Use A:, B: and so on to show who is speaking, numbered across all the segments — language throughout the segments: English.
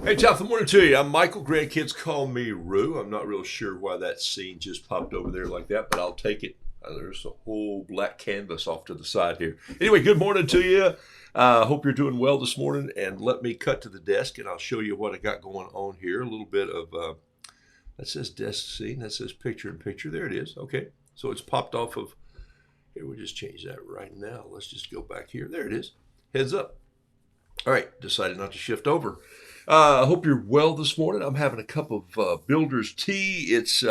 A: Hey, top of the morning to you. I'm Michael. Grandkids call me Roo. I'm not real sure why that scene just popped over there like that, but I'll take it. There's a whole black canvas off to the side here. Anyway, good morning to you. Hope you're doing well this morning. And let me cut to the desk and I'll show you what I got going on here. A little bit of, that says desk scene. That says picture in picture. There it is. Okay. So it's popped off of, here, we'll just change that right now. Let's just go back here. There it is. Heads up. All right. Decided not to shift over. I hope you're well this morning. I'm having a cup of Builder's tea. It's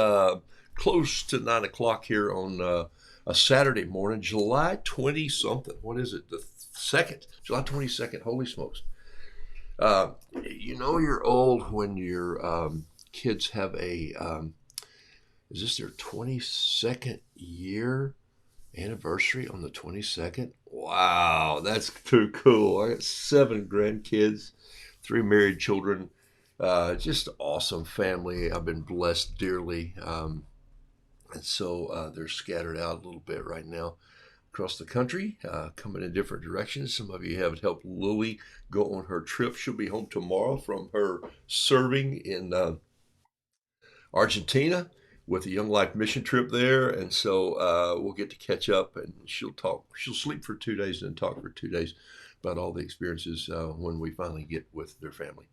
A: close to 9 o'clock here on a Saturday morning, July 20 something. What is it? The 2nd, July 22nd. Holy smokes. You know you're old when your kids have is this their 22nd year anniversary on the 22nd? Wow, that's too cool. I got 7 grandkids. 3 married children, just awesome family. I've been blessed dearly. And so they're scattered out a little bit right now across the country, coming in different directions. Some of you have helped Lily go on her trip. She'll be home tomorrow from her serving in Argentina with a Young Life mission trip there. And so we'll get to catch up and she'll talk. She'll sleep for 2 days and talk for 2 days about all the experiences when we finally get with their family.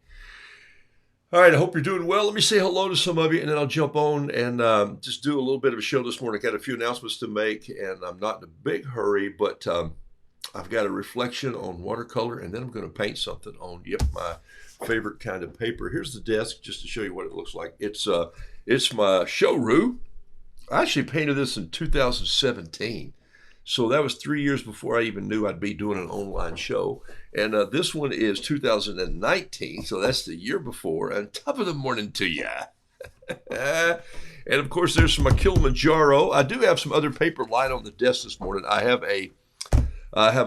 A: All right, I hope you're doing well. Let me say hello to some of you, and then I'll jump on and just do a little bit of a show this morning. I got a few announcements to make, and I'm not in a big hurry, but I've got a reflection on watercolor, and then I'm going to paint something on, my favorite kind of paper. Here's the desk, just to show you what it looks like. It's my showroom. I actually painted this in 2017. So that was 3 years before I even knew I'd be doing an online show. And this one is 2019, so that's the year before. And top of the morning to you. And of course, there's my Kilimanjaro. I do have some other paper lying on the desk this morning. I have a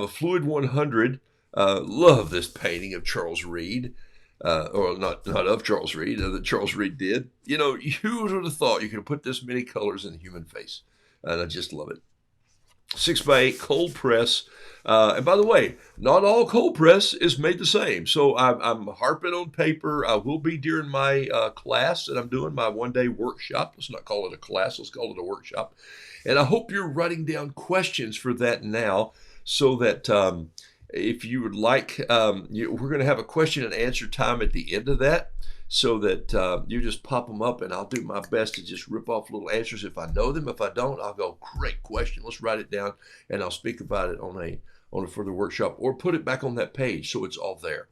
A: Fluid 100. Love this painting of Charles Reed. Or not of Charles Reed, that Charles Reed did. You know, who would have thought you could put this many colors in a human face? And I just love it. 6x8 cold press. And by the way, not all cold press is made the same. So I'm harping on paper. I will be during my class that I'm doing, my one-day workshop. Let's not call it a class. Let's call it a workshop. And I hope you're writing down questions for that now so that if you would like, we're going to have a question and answer time at the end of that. So that you just pop them up and I'll do my best to just rip off little answers if I know them. If I don't, I'll go, great question. Let's write it down and I'll speak about it on a further workshop or put it back on that page so it's all there.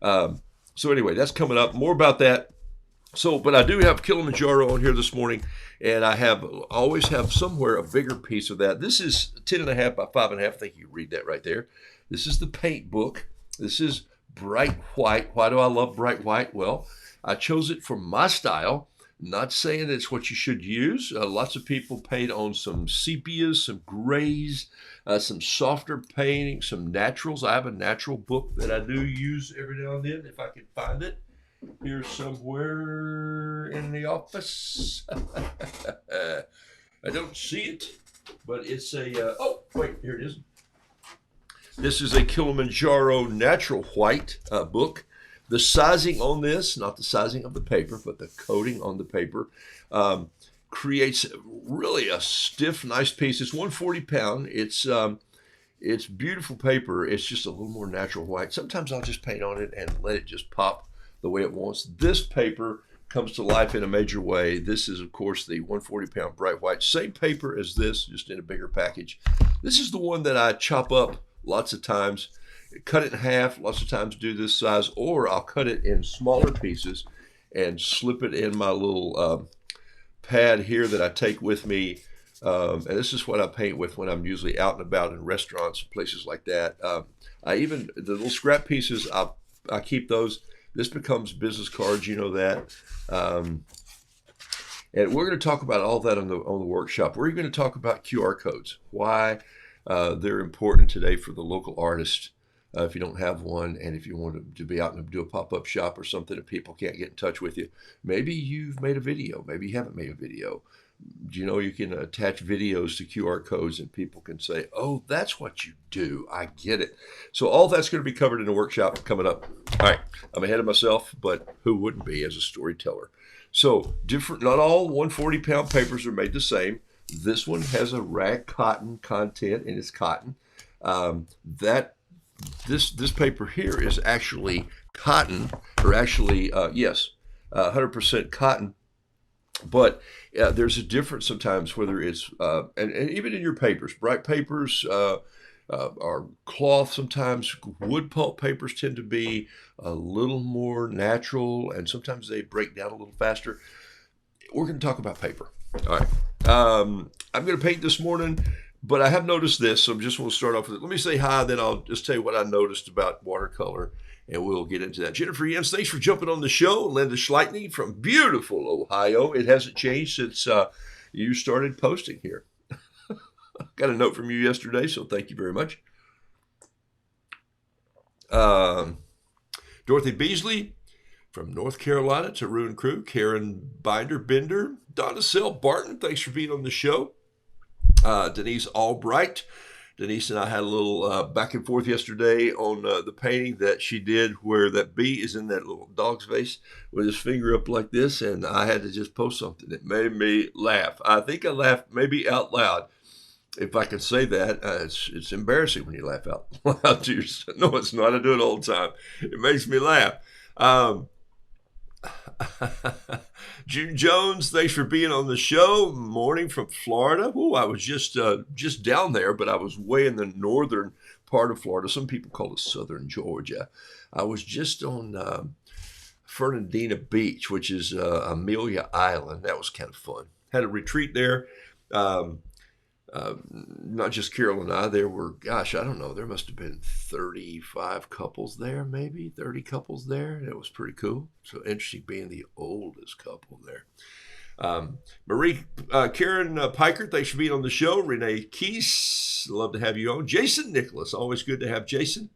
A: So anyway, that's coming up. More about that. So, but I do have Kilimanjaro on here this morning, and I always have somewhere a bigger piece of that. This is 10.5 by 5.5. I think you read that right there. This is the paint book. This is bright white. Why do I love bright white? Well, I chose it for my style, not saying it's what you should use. Lots of people paint on some sepias, some grays, some softer painting, some naturals. I have a natural book that I do use every now and then if I can find it. Here somewhere in the office. I don't see it, but it's oh, wait, here it is. This is a Kilimanjaro Natural White book. The sizing on this, not the sizing of the paper, but the coating on the paper, creates really a stiff, nice piece. It's 140 pound. It's beautiful paper. It's just a little more natural white. Sometimes I'll just paint on it and let it just pop the way it wants. This paper comes to life in a major way. This is, of course, the 140 pound bright white. Same paper as this, just in a bigger package. This is the one that I chop up lots of times. Cut it in half, lots of times do this size, or I'll cut it in smaller pieces and slip it in my little pad here that I take with me. And this is what I paint with when I'm usually out and about in restaurants, places like that. The little scrap pieces, I keep those. This becomes business cards, you know that. And we're going to talk about all that on the workshop. We're going to talk about QR codes, why they're important today for the local artist. if you don't have one, and if you want to be out and do a pop-up shop or something and people can't get in touch with you. Maybe you've made a video. Maybe you haven't made a video. Do you know you can attach videos to QR codes and people can say, oh, that's what you do. I get it. So all that's going to be covered in a workshop coming up. All right. I'm ahead of myself, but who wouldn't be as a storyteller? So different, not all 140-pound papers are made the same. This one has a rag cotton content, and it's cotton. This paper here is actually cotton, or actually, yes, 100% cotton. But there's a difference sometimes whether it's, and even in your papers, bright papers are cloth sometimes. Wood pulp papers tend to be a little more natural, and sometimes they break down a little faster. We're going to talk about paper. All right. I'm going to paint this morning. But I have noticed this, so I'm just going to start off with it. Let me say hi, then I'll just tell you what I noticed about watercolor, and we'll get into that. Jennifer Jens, thanks for jumping on the show. Linda Schleitney from beautiful Ohio. It hasn't changed since you started posting here. Got a note from you yesterday, so thank you very much. Dorothy Beasley from North Carolina to Ruin Crew. Karen Bender. Donna Sell Barton, thanks for being on the show. Denise Albright. Denise and I had a little back and forth yesterday on the painting that she did where that bee is in that little dog's face with his finger up like this, and I had to just post something that made me laugh. I think I laughed maybe out loud, if I can say that. It's embarrassing when you laugh out loud to yourself. No, it's not. I do it all the time. It makes me laugh. June Jones, thanks for being on the show. Morning from Florida. Oh, I was just down there, but I was way in the northern part of Florida. Some people call it southern Georgia. I was just on Fernandina Beach, which is Amelia Island. That was kind of fun. Had a retreat there. Not just Carol and I. There were, gosh, I don't know, there must have been 35 couples there, maybe 30 couples there. It was pretty cool. So interesting being the oldest couple there. Karen Piker, thanks for being on the show. Renee Keese, love to have you on. Jason Nicholas, always good to have Jason.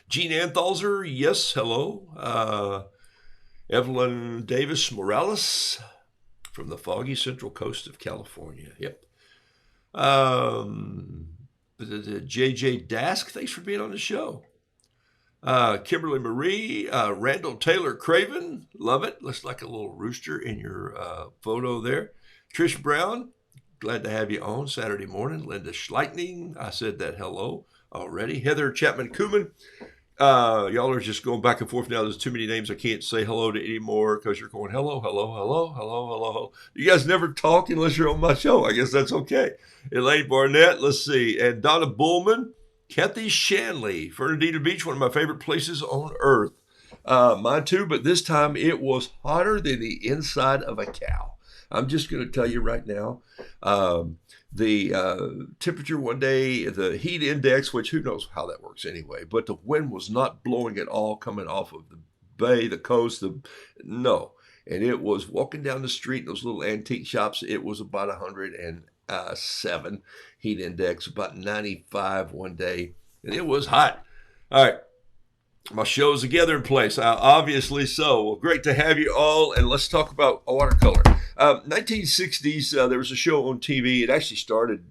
A: Gene Anthalzer, yes, hello. Evelyn Davis Morales from the foggy central coast of California. Yep. JJ Dask, thanks for being on the show. Kimberly Marie, Randall Taylor Craven, love it. Looks like a little rooster in your photo there. Trish Brown, glad to have you on Saturday morning. Linda Schleitning, I said that hello already. Heather Chapman Kuman, y'all are just going back and forth now. There's too many names I can't say hello to anymore because you're going hello. You guys never talk unless you're on my show. I guess that's okay. Elaine Barnett, let's see. And Donna Bullman, Kathy Shanley, Fernandina Beach, one of my favorite places on earth. Mine too, but this time it was hotter than the inside of a cow. I'm just going to tell you right now. The temperature one day, the heat index, which who knows how that works anyway, but the wind was not blowing at all coming off of the bay, the coast, no. And it was walking down the street, those little antique shops, it was about 107 heat index, about 95 one day, and it was hot. All right. My show's together in place, obviously so. Well, great to have you all, and let's talk about watercolor. 1960s, there was a show on TV. It actually started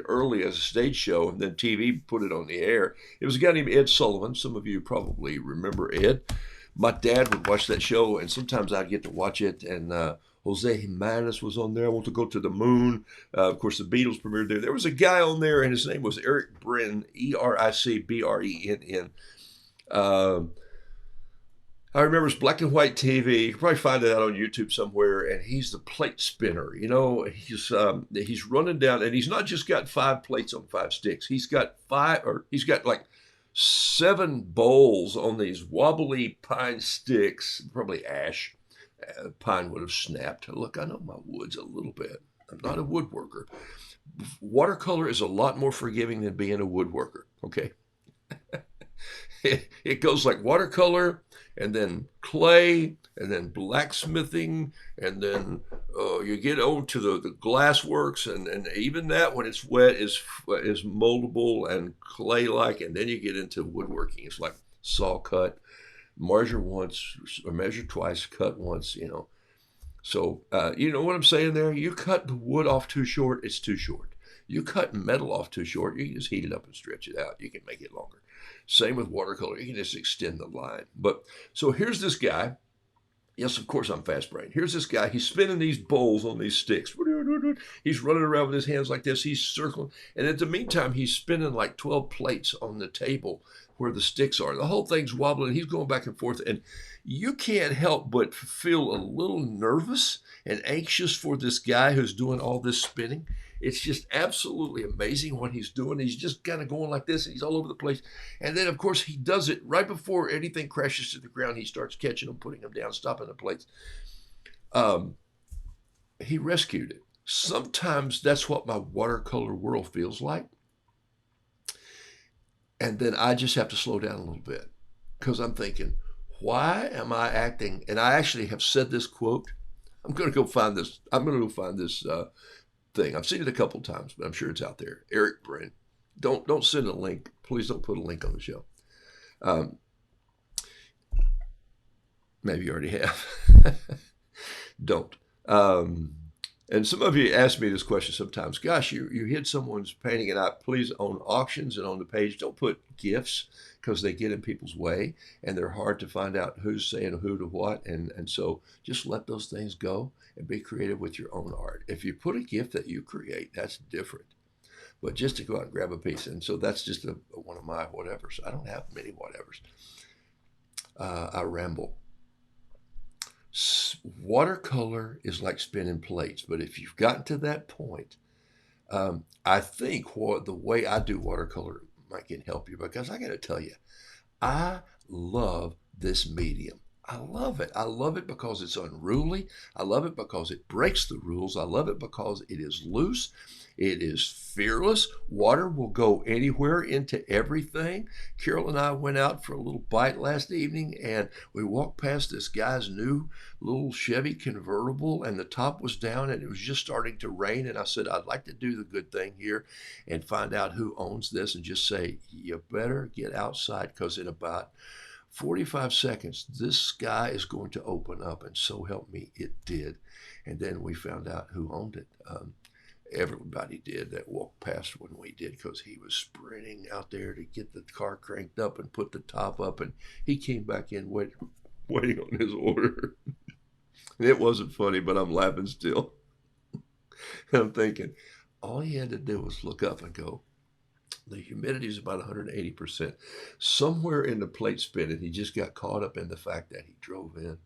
A: early as a stage show, and then TV put it on the air. It was a guy named Ed Sullivan. Some of you probably remember Ed. My dad would watch that show, and sometimes I'd get to watch it, and Jose Jimenez was on there. I Want to Go to the Moon. Of course, the Beatles premiered there. There was a guy on there, and his name was Eric Brennan, Ericbrenn. I remember it's black and white TV. You can probably find it out on YouTube somewhere. And he's the plate spinner. You know, he's running down, and he's not just got 5 plates on 5 sticks. He's got like 7 bowls on these wobbly pine sticks, probably ash. Pine would have snapped. Look, I know my woods a little bit. I'm not a woodworker. Watercolor is a lot more forgiving than being a woodworker. Okay. It goes like watercolor, and then clay, and then blacksmithing, and then you get on to the glass works, and even that when it's wet is moldable and clay-like, and then you get into woodworking. It's like saw cut, measure once or measure twice, cut once, So you know what I'm saying there? You cut the wood off too short, it's too short. You cut metal off too short, you can just heat it up and stretch it out. You can make it longer. Same with watercolor. You can just extend the line. But so here's this guy. Yes, of course I'm fast brain. Here's this guy. He's spinning these bowls on these sticks. He's running around with his hands like this. He's circling. And in the meantime, he's spinning like 12 plates on the table where the sticks are. The whole thing's wobbling. He's going back and forth. And you can't help but feel a little nervous and anxious for this guy who's doing all this spinning. It's just absolutely amazing what he's doing. He's just kind of going like this, and he's all over the place. And then, of course, he does it right before anything crashes to the ground. He starts catching them, putting them down, stopping the plates. He rescued it. Sometimes that's what my watercolor world feels like. And then I just have to slow down a little bit because I'm thinking, why am I acting? And I actually have said this quote. I'm going to go find this. Thing. I've seen it a couple times, but I'm sure it's out there. Eric Bryn. Don't send a link. Please don't put a link on the show. Maybe you already have. Don't. And some of you ask me this question sometimes. Gosh, you hid someone's painting, and please, on auctions and on the page, don't put gifts because they get in people's way and they're hard to find out who's saying who to what. And so just let those things go and be creative with your own art. If you put a gift that you create, that's different. But just to go out and grab a piece. And so that's just one of my whatevers. I don't have many whatevers. I ramble. Watercolor is like spinning plates, but if you've gotten to that point, I think the way I do watercolor can help you, because I got to tell you, I love this medium. I love it. I love it because it's unruly. I love it because it breaks the rules. I love it because it is loose. It is fearless. Water will go anywhere into everything. Carol and I went out for a little bite last evening, and we walked past this guy's new little Chevy convertible, and the top was down, and it was just starting to rain. And I said, I'd like to do the good thing here and find out who owns this and just say, you better get outside because in about 45 seconds, this sky is going to open up, and so help me, it did. And then we found out who owned it. Everybody did that walked past when we did, because he was sprinting out there to get the car cranked up and put the top up, and he came back in waiting on his order. And it wasn't funny, but I'm laughing still. And I'm thinking, all he had to do was look up and go, the humidity is about 180%. Somewhere in the plate spinning, he just got caught up in the fact that he drove in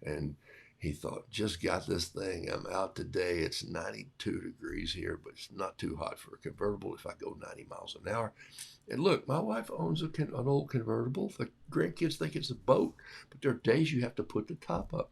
A: and he thought, just got this thing. I'm out today. It's 92 degrees here, but it's not too hot for a convertible if I go 90 miles an hour. And look, my wife owns an old convertible. The grandkids think it's a boat, but there are days you have to put the top up.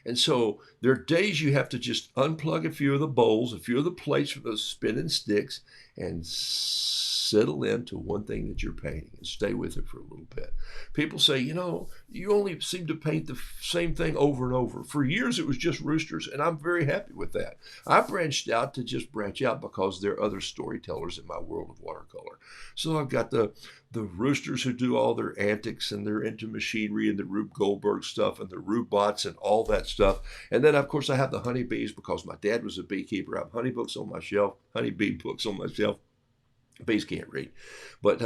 A: And so there are days you have to just unplug a few of the bowls, a few of the plates from those spinning sticks, and settle into one thing that you're painting and stay with it for a little bit. People say, you only seem to paint the same thing over and over. For years, it was just roosters, and I'm very happy with that. I branched out to just branch out because there are other storytellers in my world of watercolor. So I've got the roosters who do all their antics, and they're into machinery and the Rube Goldberg stuff and the robots and all that stuff. And then, of course, I have the honeybees because my dad was a beekeeper. I have honeybee books on my shelf. Bees can't read. But,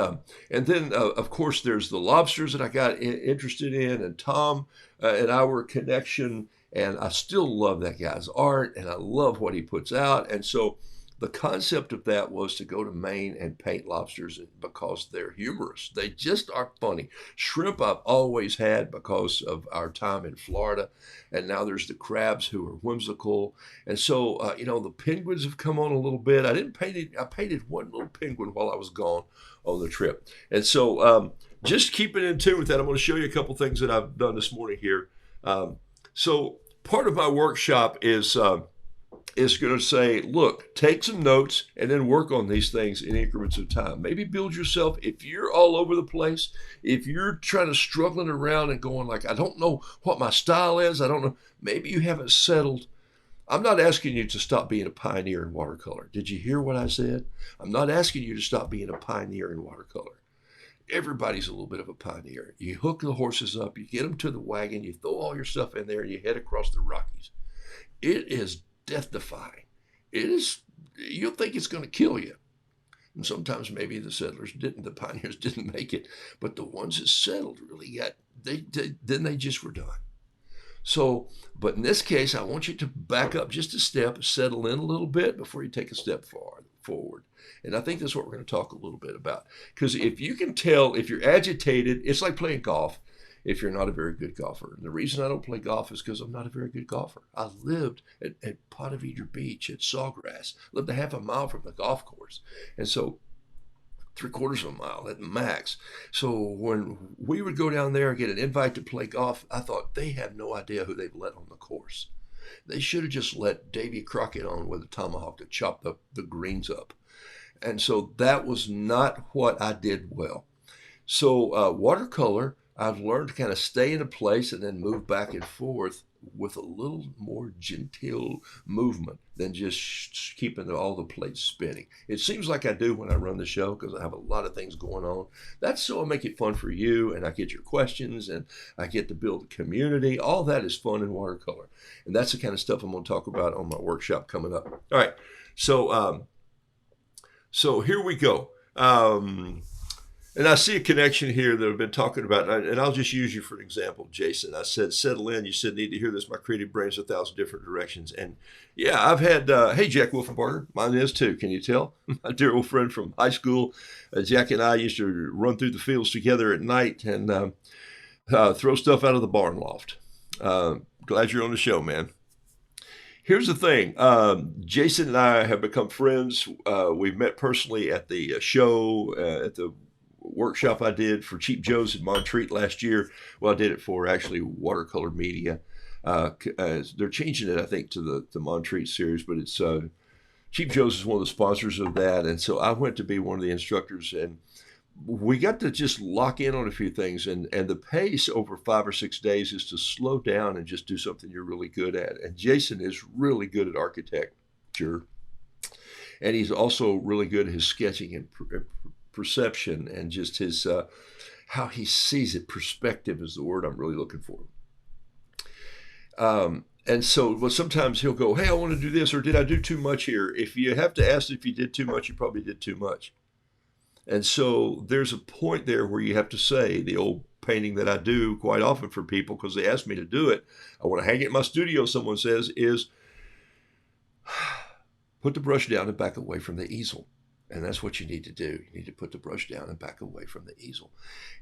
A: and then, of course, there's the lobsters that I got interested in, and Tom and our connection, and I still love that guy's art, and I love what he puts out. And so the concept of that was to go to Maine and paint lobsters because they're humorous. They just are funny. Shrimp I've always had because of our time in Florida. And now there's the crabs who are whimsical. And so, the penguins have come on a little bit. I painted one little penguin while I was gone on the trip. And so just keeping in tune with that, I'm going to show you a couple things that I've done this morning here. So part of my workshop is going to say, look, take some notes and then work on these things in increments of time. Maybe build yourself. If you're all over the place, if you're trying to struggling around and going like, I don't know what my style is, I don't know, maybe you haven't settled. I'm not asking you to stop being a pioneer in watercolor. Did you hear what I said? I'm not asking you to stop being a pioneer in watercolor. Everybody's a little bit of a pioneer. You hook the horses up, you get them to the wagon, you throw all your stuff in there, and you head across the Rockies. It is death-defying. It is, you'll think it's going to kill you. And sometimes maybe the settlers didn't, the pioneers didn't make it, but the ones that settled really got, then they just were done. So, but in this case, I want you to back up just a step, settle in a little bit before you take a step forward. And I think that's what we're going to talk a little bit about. Because if you can tell, if you're agitated, it's like playing golf if you're not a very good golfer. And the reason I don't play golf is because I'm not a very good golfer. I lived at Ponte Vedra Beach at Sawgrass, lived a half a mile from the golf course. And so 3/4 of a mile at the max. So when we would go down there and get an invite to play golf, I thought they have no idea who they've let on the course. They should have just let Davy Crockett on with a tomahawk to chop the greens up. And so that was not what I did well. So watercolor, I've learned to kind of stay in a place and then move back and forth with a little more genteel movement than just keeping all the plates spinning. It seems like I do when I run the show because I have a lot of things going on. That's so I make it fun for you, and I get your questions, and I get to build a community. All that is fun in watercolor. And that's the kind of stuff I'm going to talk about on my workshop coming up. All right, so here we go. And I see a connection here that I've been talking about, and I'll just use you for an example, Jason. I said, settle in. You said, need to hear this. My creative brain's 1,000 different directions. And yeah, I've had, hey, Jack Wolfenbarger, mine is too. Can you tell? My dear old friend from high school. Jack and I used to run through the fields together at night and throw stuff out of the barn loft. Glad you're on the show, man. Here's the thing. Jason and I have become friends. We've met personally at the show, at the workshop I did for Cheap Joe's in Montreat last year. Well, I did it for actually Watercolor Media. They're changing it, I think, to the Montreat series, but it's Cheap Joe's is one of the sponsors of that. And so I went to be one of the instructors, and we got to just lock in on a few things. And the pace over 5 or 6 days is to slow down and just do something you're really good at. And Jason is really good at architecture. And he's also really good at his sketching and perception and just his how he sees it. Perspective is the word I'm really looking for. And so, well, sometimes he'll go, hey, I want to do this, or did I do too much here? If you have to ask if you did too much, you probably did too much. And so there's a point there where you have to say, the old painting that I do quite often for people because they ask me to do it, I want to hang it in my studio, someone says, is put the brush down and back away from the easel. And that's what you need to do. You need to put the brush down and back away from the easel.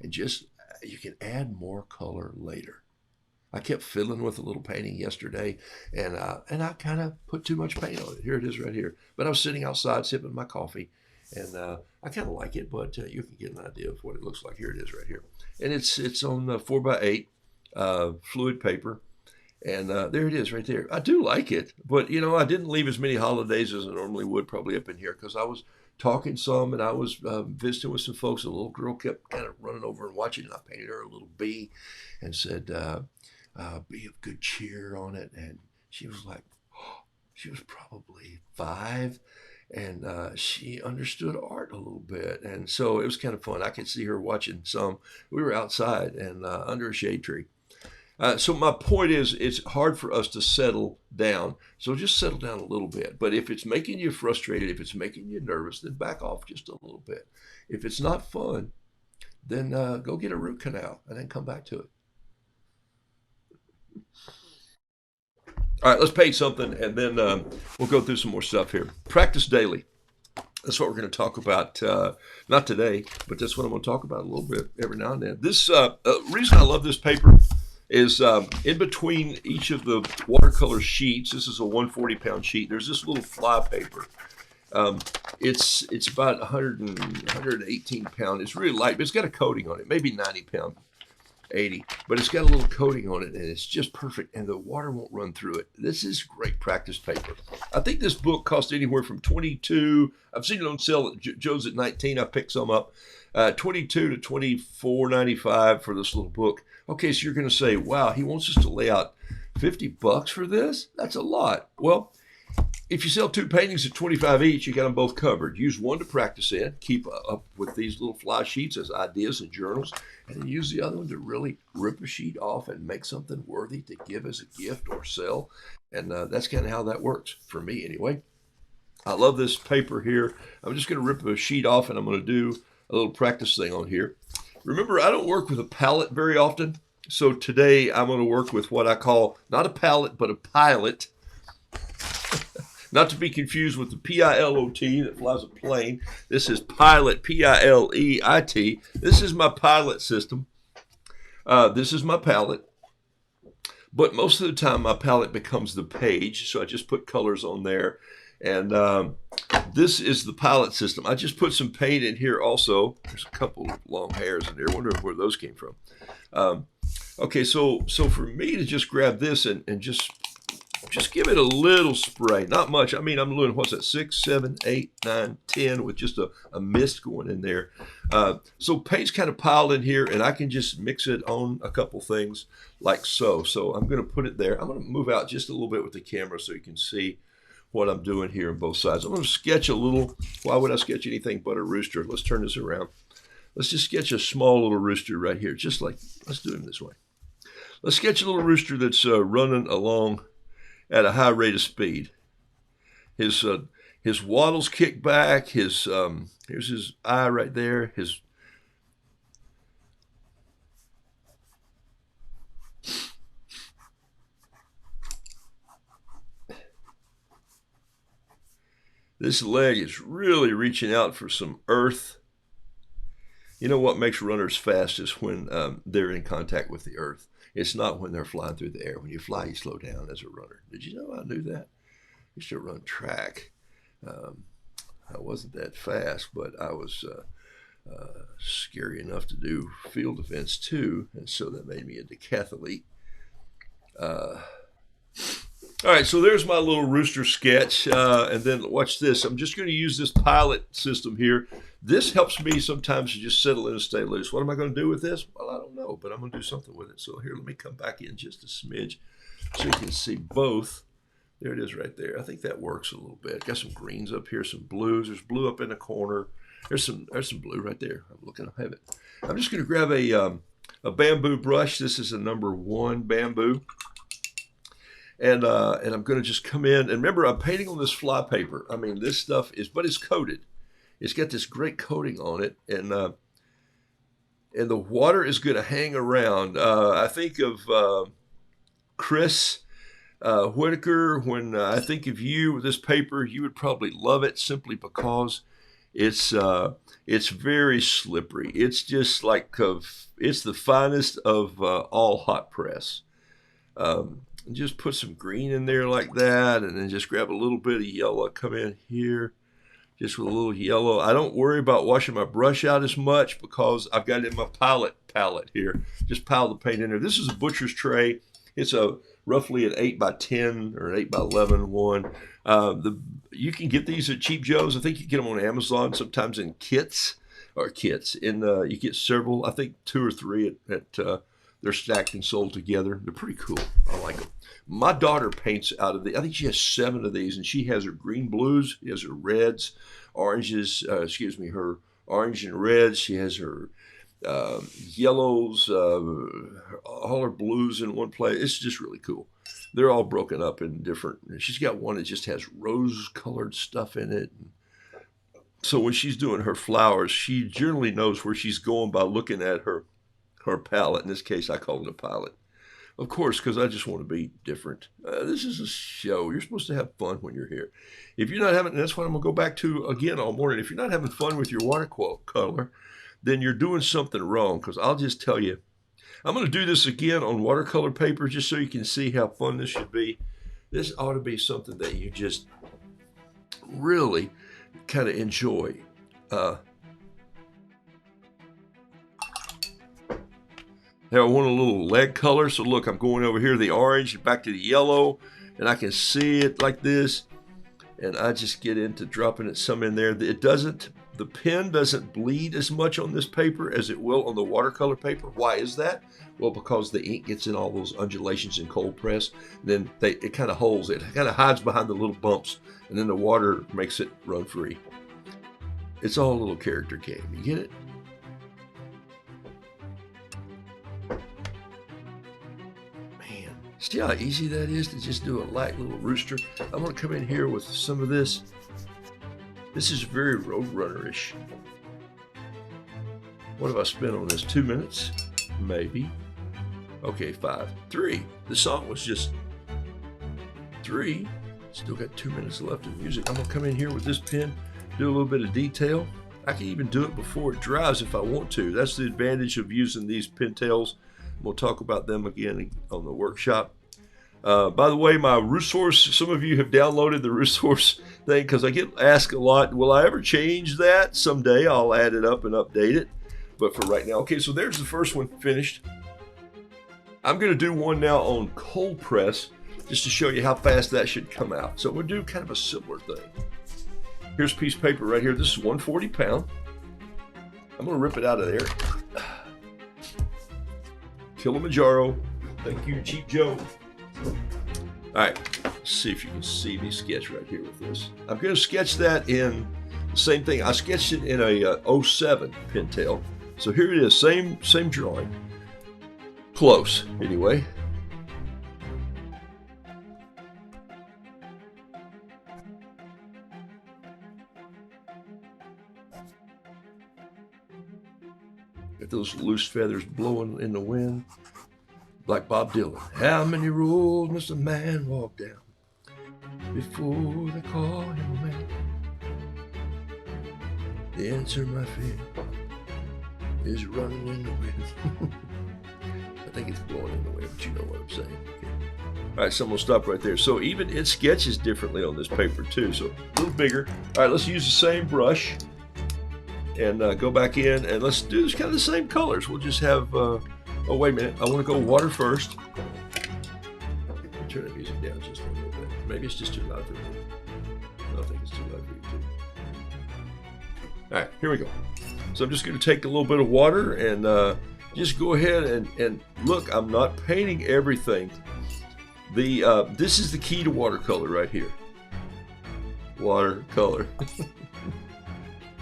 A: And just, you can add more color later. I kept fiddling with a little painting yesterday, and I kind of put too much paint on it. Here it is right here. But I was sitting outside sipping my coffee, and I kind of like it, but you can get an idea of what it looks like. Here it is right here. And it's on 4x8 fluid paper. And there it is right there. I do like it, but, you know, I didn't leave as many holidays as I normally would probably up in here because I was talking some and I was visiting with some folks. A little girl kept kind of running over and watching, and I painted her a little bee and said, be of good cheer on it. And she was like, oh, she was probably 5. And she understood art a little bit. And so it was kind of fun. I could see her watching some. We were outside and under a shade tree. So my point is, it's hard for us to settle down. So just settle down a little bit. But if it's making you frustrated, if it's making you nervous, then back off just a little bit. If it's not fun, then go get a root canal and then come back to it. All right, let's paint something, and then we'll go through some more stuff here. Practice daily. That's what we're going to talk about. Not today, but that's what I'm going to talk about a little bit every now and then. This reason I love this paper is in between each of the watercolor sheets. This is a 140-pound sheet. There's this little fly paper. It's about 118 pound. It's really light, but it's got a coating on it, maybe 90 pound. 80, but it's got a little coating on it, and it's just perfect, and the water won't run through it. This is great practice paper. I think this book cost anywhere from 22. I've seen it on sale at Joe's at 19. I picked some up. 22 to 24.95 for this little book. Okay, so you're going to say, wow, he wants us to lay out $50 for this? That's a lot. Well, if you sell 2 paintings at $25 each, you got them both covered. Use one to practice in, keep up with these little fly sheets as ideas and journals, and then use the other one to really rip a sheet off and make something worthy to give as a gift or sell. And that's kind of how that works for me anyway. I love this paper here. I'm just going to rip a sheet off and I'm going to do a little practice thing on here. Remember, I don't work with a palette very often. So today I'm going to work with what I call not a palette, but a pilot. Not to be confused with the P-I-L-O-T that flies a plane. This is pilot, P-I-L-E-I-T. This is my pilot system. This is my palette. But most of the time my palette becomes the page. So I just put colors on there. And this is the pilot system. I just put some paint in here also. There's a couple of long hairs in there. I wonder where those came from. Okay, so for me to just grab this and just give it a little spray, not much. I mean, I'm doing, what's that, 6, 7, 8, 9, 10 with just a mist going in there. So paint's kind of piled in here, and I can just mix it on a couple things like so. So I'm going to put it there. I'm going to move out just a little bit with the camera so you can see what I'm doing here on both sides. I'm going to sketch a little. Why would I sketch anything but a rooster? Let's turn this around. Let's just sketch a small little rooster right here, just like, let's do it this way. Let's sketch a little rooster that's running along at a high rate of speed. His wattles kick back. Here's his eye right there. This leg is really reaching out for some earth. You know what makes runners fast is when they're in contact with the earth. It's not when they're flying through the air. When you fly, you slow down as a runner. Did you know I knew that? I used to run track. I wasn't that fast, but I was scary enough to do field events too, and so that made me a decathlete. All right, so there's my little rooster sketch, and then watch this. I'm just going to use this pilot system here. This helps me sometimes to just settle in and stay loose. What am I going to do with this? Well, I don't know, but I'm going to do something with it. So here, let me come back in just a smidge so you can see both. There it is right there. I think that works a little bit. Got some greens up here, some blues. There's blue up in the corner. There's some blue right there. I'm looking, I have it. I'm just going to grab a bamboo brush. This is a number 1 bamboo. And I'm going to just come in. And remember, I'm painting on this fly paper. I mean, this stuff is, but it's coated. It's got this great coating on it. And the water is going to hang around. I think of Chris Whitaker. When I think of you with this paper, you would probably love it simply because it's very slippery. It's just like, it's the finest of all hot press. Just put some green in there like that, and then just grab a little bit of yellow. Come in here just with a little yellow. I don't worry about washing my brush out as much because I've got it in my palette here. Just pile the paint in there. This is a butcher's tray. It's roughly an 8 by 10 or an 8 by 11 one. You can get these at Cheap Joe's. I think you get them on Amazon sometimes in kits. You get several, I think 2 or 3 at they're stacked and sold together. They're pretty cool. I like them. My daughter paints out of I think she has 7 of these, and she has her green blues, she has her reds, oranges, her orange and reds. She has her yellows, all her blues in one place. It's just really cool. They're all broken up in different. She's got one that just has rose-colored stuff in it. So when she's doing her flowers, she generally knows where she's going by looking at her palette. In this case, I call it a pilot. Of course, because I just want to be different. This is a show. You're supposed to have fun when you're here. If you're not having, and that's what I'm going to go back to again all morning. If you're not having fun with your watercolor, then you're doing something wrong. Because I'll just tell you, I'm going to do this again on watercolor paper just so you can see how fun this should be. This ought to be something that you just really kind of enjoy. Now I want a little leg color, so look, I'm going over here to the orange, back to the yellow, and I can see it like this, and I just get into dropping it some in there. The The pen doesn't bleed as much on this paper as it will on the watercolor paper. Why is that? Well, because the ink gets in all those undulations in cold press. Then it kind of holds it. It kind of hides behind the little bumps, and then the water makes it run free. It's all a little character game. You get it? Man, see how easy that is to just do a light little rooster? I'm going to come in here with some of this. This is very Roadrunner-ish. What have I spent on this? 2 minutes? Maybe. Okay, 5. 3. The song was just 3. Still got 2 minutes left of music. I'm going to come in here with this pen, do a little bit of detail. I can even do it before it dries if I want to. That's the advantage of using these Pentel's. We'll talk about them again on the workshop. By the way, my resource, some of you have downloaded the resource thing because I get asked a lot, will I ever change that? Someday I'll add it up and update it. But for right now, okay, so there's the first one finished. I'm going to do one now on cold press just to show you how fast that should come out. So we'll do kind of a similar thing. Here's a piece of paper right here. This is 140 pound. I'm going to rip it out of there. Kilimanjaro. Thank you, Cheap Joe. All right, let's see if you can see me sketch right here with this. I'm going to sketch that in the same thing. I sketched it in a 07 Pentel. So here it is, same drawing. Close, anyway. Got those loose feathers blowing in the wind. Like Bob Dylan. How many roads must a man walk down before they call him a man? The answer, my friend, is running in the wind. I think it's blowing in the wind, but you know what I'm saying. Okay. All right, so I'm going to stop right there. So even it sketches differently on this paper too, so a little bigger. All right, let's use the same brush and go back in, and let's do this kind of the same colors. We'll just have... oh, wait a minute. I want to go water first. Turn the music down just a little bit. Maybe it's just too loud for me. I think it's too loud for you too. All right, here we go. So I'm just going to take a little bit of water and just go ahead and look. I'm not painting everything. This is the key to watercolor right here. Watercolor.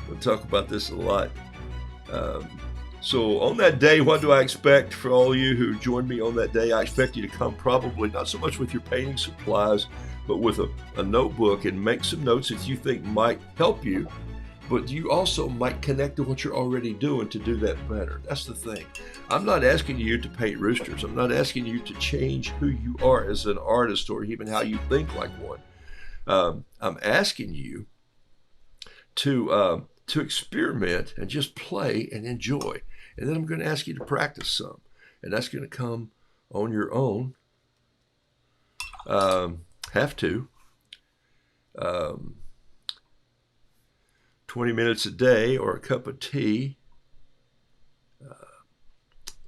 A: We'll talk about this a lot. So on that day, what do I expect for all of you who joined me on that day? I expect you to come probably not so much with your painting supplies, but with a notebook and make some notes that you think might help you, but you also might connect to what you're already doing to do that better. That's the thing. I'm not asking you to paint roosters. I'm not asking you to change who you are as an artist or even how you think like one. I'm asking you to experiment and just play and enjoy. And then I'm going to ask you to practice some. And that's going to come on your own. Have to. 20 minutes a day or a cup of tea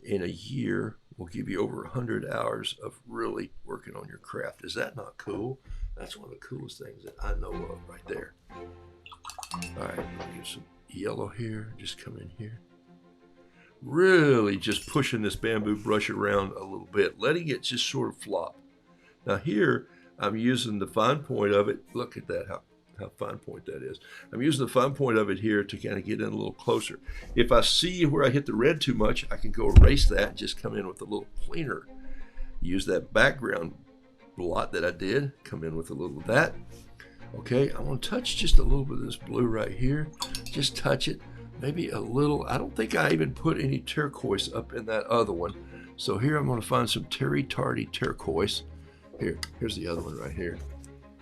A: in a year will give you over 100 hours of really working on your craft. Is that not cool? That's one of the coolest things that I know of right there. All right, let me get some yellow here. Just come in here. Really just pushing this bamboo brush around a little bit, letting it just sort of flop. Now here, I'm using the fine point of it. Look at that, how fine point that is. I'm using the fine point of it here to kind of get in a little closer. If I see where I hit the red too much, I can go erase that and just come in with a little cleaner. Use that background blot that I did, come in with a little of that. Okay, I want to touch just a little bit of this blue right here. Just touch it, maybe a little. I don't think I even put any turquoise up in that other one. So here I'm going to find some Terry Tardy turquoise. Here's the other one right here.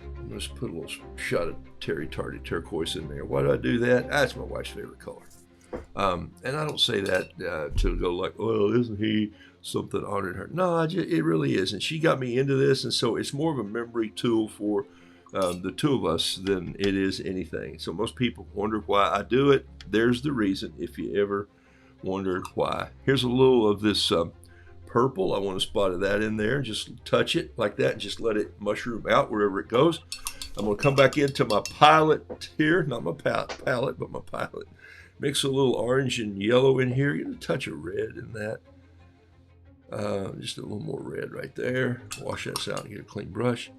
A: I'm going to just put a little shot of Terry Tardy turquoise in there. Why do I do that? That's my wife's favorite color. And I don't say that to go like, well, isn't he something honored her? No, it really isn't. She got me into this, and so it's more of a memory tool for the two of us than it is anything. So most people wonder why I do it. There's the reason if you ever wondered why. Here's a little of this purple. I want to spot that in there. Just touch it like that and just let it mushroom out wherever it goes. I'm going to come back into my palette here. Not my palette, but my palette. Mix a little orange and yellow in here. Get a touch of red in that. Just a little more red right there. Wash this out and get a clean brush.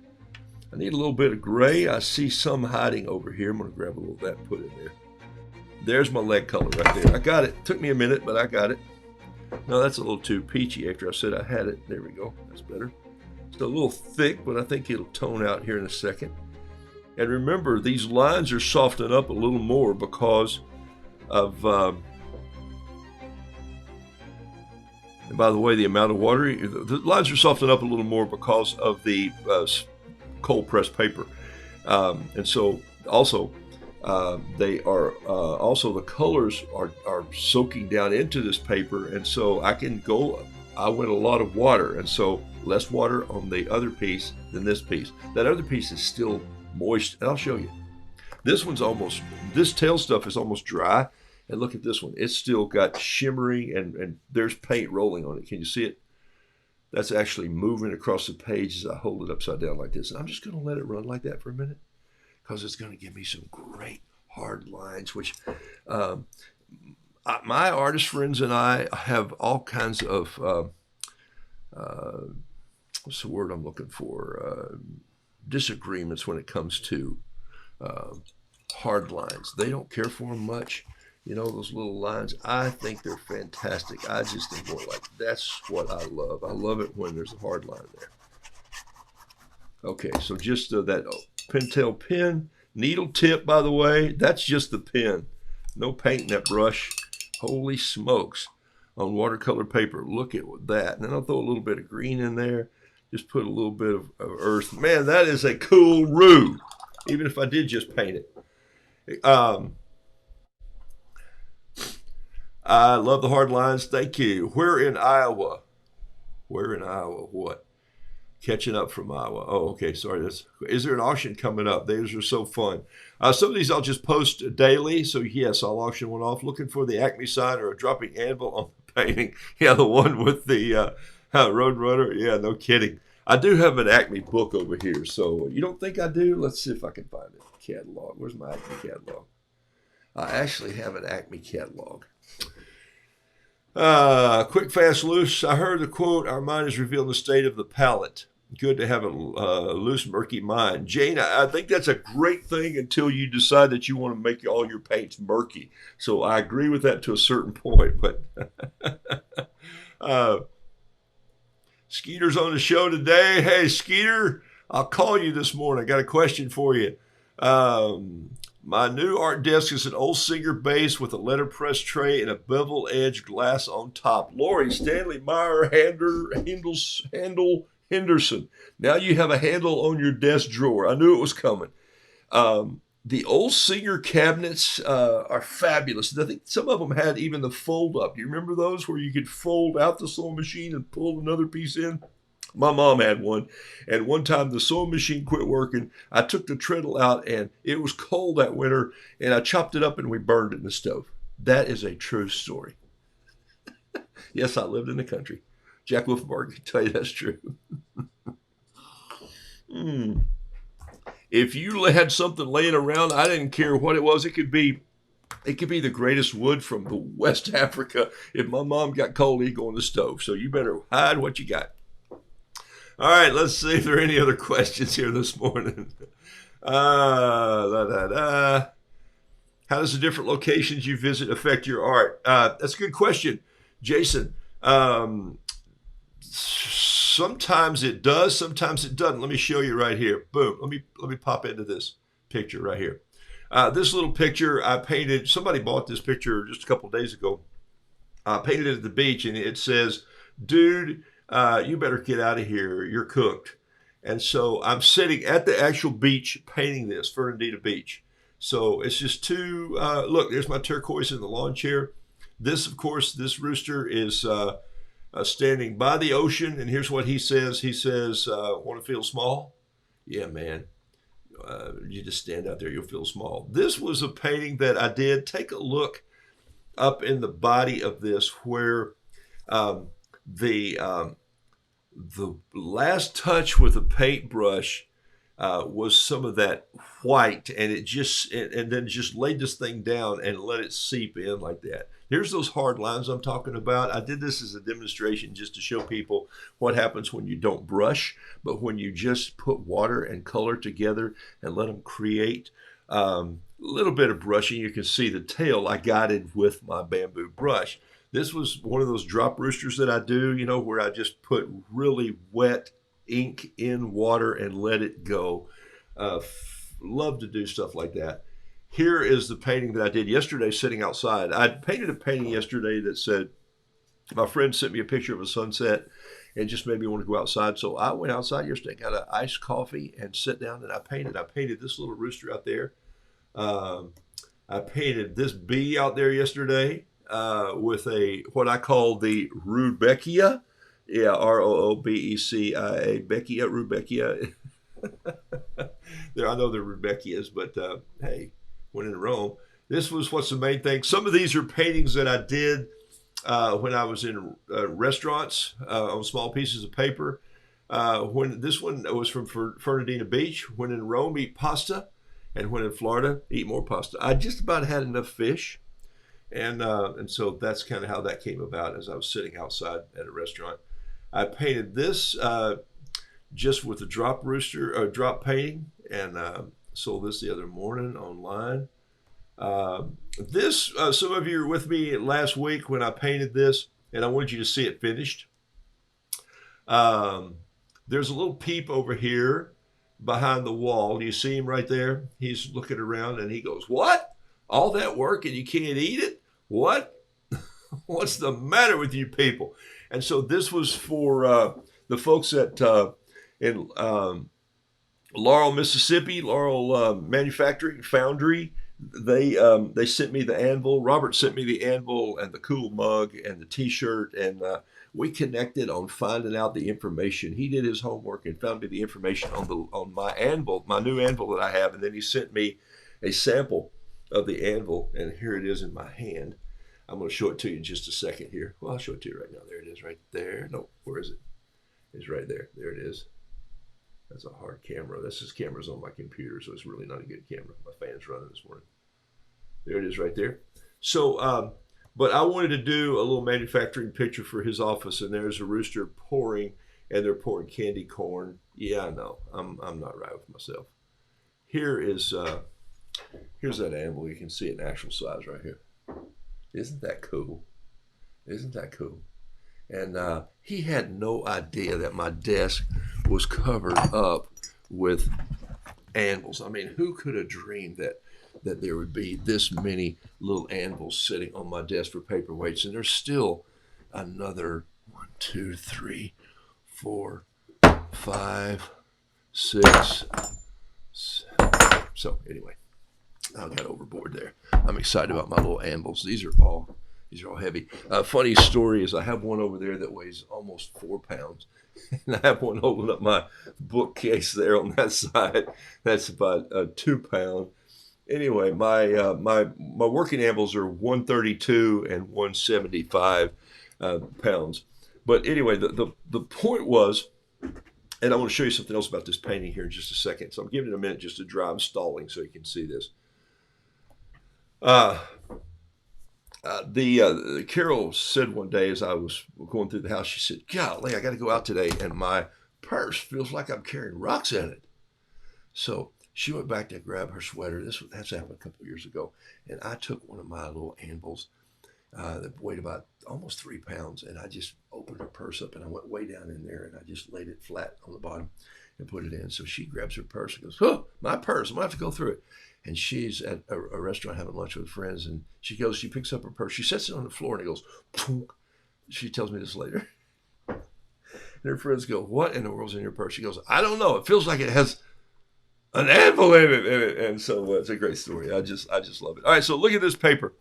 A: I need a little bit of gray. I see some hiding over here. I'm going to grab a little of that and put it there. There's my leg color right there. I got it. Took me a minute, but I got it. No, that's a little too peachy after I said I had it. There we go. That's better. It's a little thick, but I think it'll tone out here in a second. And remember, these lines are softening up a little more because of, and by the way, the amount of water, the lines are softening up a little more because of the cold pressed paper. And so also, they are also the colors are soaking down into this paper, and so I went a lot of water, and so less water on the other piece than this piece. That other piece is still moist, and I'll show you. This tail stuff is almost dry, and look at this one. It's still got shimmering, and there's paint rolling on it. Can you see it? That's actually moving across the page as I hold it upside down like this. And I'm just going to let it run like that for a minute, because it's going to give me some great hard lines, which my artist friends and I have all kinds of, what's the word I'm looking for? Disagreements when it comes to hard lines. They don't care for them much. You know, those little lines, I think they're fantastic. I just think more like, that's what I love. I love it when there's a hard line there. Okay, so just that pintail pen, needle tip, by the way, that's just the pen. No paint in that brush. Holy smokes. On watercolor paper, look at that. And then I'll throw a little bit of green in there. Just put a little bit of earth. Man, that is a cool Roo, even if I did just paint it. I love the hard lines. Thank you. Where in Iowa? Where in Iowa? What? Catching up from Iowa. Oh, okay. Sorry. Is there an auction coming up? Those are so fun. Some of these I'll just post daily. So, yes, I'll auction one off. Looking for the Acme sign or a dropping anvil on the painting. Yeah, the one with the Road Runner. Yeah, no kidding. I do have an Acme book over here. So, you don't think I do? Let's see if I can find it. Catalog. Where's my Acme catalog? I actually have an Acme catalog. Quick, fast, loose. I heard the quote, our mind is revealing the state of the palate. Good to have a loose, murky mind. Jane, I think that's a great thing until you decide that you want to make all your paints murky. So I agree with that to a certain point. But Skeeter's on the show today. Hey, Skeeter, I'll call you this morning. I got a question for you. My new art desk is an old Singer base with a letterpress tray and a bevel edge glass on top. Lori Stanley Meyer Handel Henderson. Now you have a handle on your desk drawer. I knew it was coming. The old Singer cabinets are fabulous. I think some of them had even the fold up. Do you remember those where you could fold out the sewing machine and pull another piece in? My mom had one, and one time the sewing machine quit working. I took the treadle out, and it was cold that winter, and I chopped it up, and we burned it in the stove. That is a true story. Yes, I lived in the country. Jack Wolfenbarg can tell you that's true. If you had something laying around, I didn't care what it was. It could be the greatest wood from the West Africa. If my mom got cold, he'd go on the stove. So you better hide what you got. All right, let's see if there are any other questions here this morning. How does the different locations you visit affect your art? That's a good question, Jason. Sometimes it does, sometimes it doesn't. Let me show you right here. Boom. Let me pop into this picture right here. This little picture I painted. Somebody bought this picture just a couple of days ago. I painted it at the beach, and it says, "Dude, you better get out of here. You're cooked." And so I'm sitting at the actual beach painting this, Fernandina Beach. So it's just two, look, there's my turquoise in the lawn chair. This, of course, this rooster is standing by the ocean. And here's what he says. He says, want to feel small? Yeah, man. You just stand out there, you'll feel small. This was a painting that I did. Take a look up in the body of this where the last touch with a paintbrush was some of that white, and and then just laid this thing down and let it seep in like that. Here's those hard lines I'm talking about. I did this as a demonstration just to show people what happens when you don't brush, but when you just put water and color together and let them create a little bit of brushing. You can see the tail I guided with my bamboo brush. This was one of those drop roosters that I do, where I just put really wet ink in water and let it go. Love to do stuff like that. Here is the painting that I did yesterday sitting outside. I painted a painting yesterday that said, my friend sent me a picture of a sunset and just made me want to go outside. So I went outside yesterday, got an iced coffee and sat down and I painted. I painted this little rooster out there. I painted this bee out there yesterday with what I call the Rudbeckia. Yeah, Roobecia, Beckia, Rudbeckia. I know they're Rudbeckias, but hey, when in Rome. This was what's the main thing. Some of these are paintings that I did when I was in restaurants on small pieces of paper. When this one was from Fernandina Beach. When in Rome, eat pasta, and when in Florida, eat more pasta. I just about had enough fish, and so that's kind of how that came about as I was sitting outside at a restaurant. I painted this just with a drop painting, and sold this the other morning online. Some of you were with me last week when I painted this, and I wanted you to see it finished. There's a little peep over here behind the wall. Do you see him right there? He's looking around and he goes, "What? All that work and you can't eat it? What? What's the matter with you people?" And so this was for the folks in Laurel, Mississippi, Laurel Manufacturing Foundry. They sent me the anvil. Robert sent me the anvil and the cool mug and the T-shirt, and we connected on finding out the information. He did his homework and found me the information on my anvil, my new anvil that I have, and then he sent me a sample of the anvil, and here it is in my hand. I'm going to show it to you in just a second here. Well, I'll show it to you right now. There it is right there. No, where is it? It's right there. There it is. That's a hard camera. This camera's on my computer, so it's really not a good camera. My fan's running this morning. There it is right there. So, but I wanted to do a little manufacturing picture for his office, and there's a rooster pouring, and they're pouring candy corn. Yeah, I know. I'm not right with myself. Here's that anvil. You can see it in actual size right here. Isn't that cool? Isn't that cool? And he had no idea that my desk was covered up with anvils. I mean, who could have dreamed that there would be this many little anvils sitting on my desk for paperweights? And there's still another 1, 2, 3, 4, 5, 6, 7. So anyway, I got overboard there. I'm excited about my little anvils. These are all heavy. Funny story is I have one over there that weighs almost 4 pounds. And I have one holding up my bookcase there on that side. That's about 2 pounds. Anyway, my working anvils are 132 and 175 pounds. But anyway, the point was, and I want to show you something else about this painting here in just a second. So I'm giving it a minute just to dry. I'm stalling so you can see this. Carol said one day as I was going through the house, she said, "Golly, I got to go out today, and my purse feels like I'm carrying rocks in it." So she went back to grab her sweater. That's happened a couple of years ago, and I took one of my little anvils that weighed about almost 3 pounds, and I just opened her purse up, and I went way down in there, and I just laid it flat on the bottom and put it in. So she grabs her purse and goes, "Oh, my purse! I'm gonna have to go through it." And she's at a restaurant having lunch with friends, and she picks up her purse, she sets it on the floor, and it goes, "Punk." She tells me this later. And her friends go, "What in the world's in your purse?" She goes, "I don't know. It feels like it has an anvil in it." And so it's a great story. I just love it. All right, so look at this paper.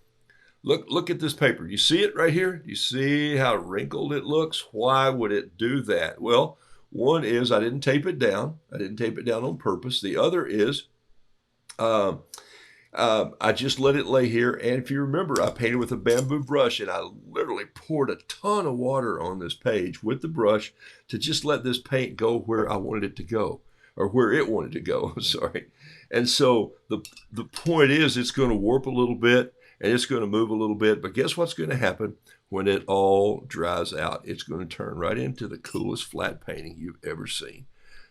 A: Look at this paper. You see it right here? You see how wrinkled it looks? Why would it do that? Well, one is I didn't tape it down. I didn't tape it down on purpose. The other is I just let it lay here. And if you remember, I painted with a bamboo brush, and I literally poured a ton of water on this page with the brush to just let this paint go where I wanted it to go, or where it wanted to go. I'm sorry. And so the point is, it's going to warp a little bit and it's going to move a little bit. But guess what's going to happen when it all dries out? It's going to turn right into the coolest flat painting you've ever seen.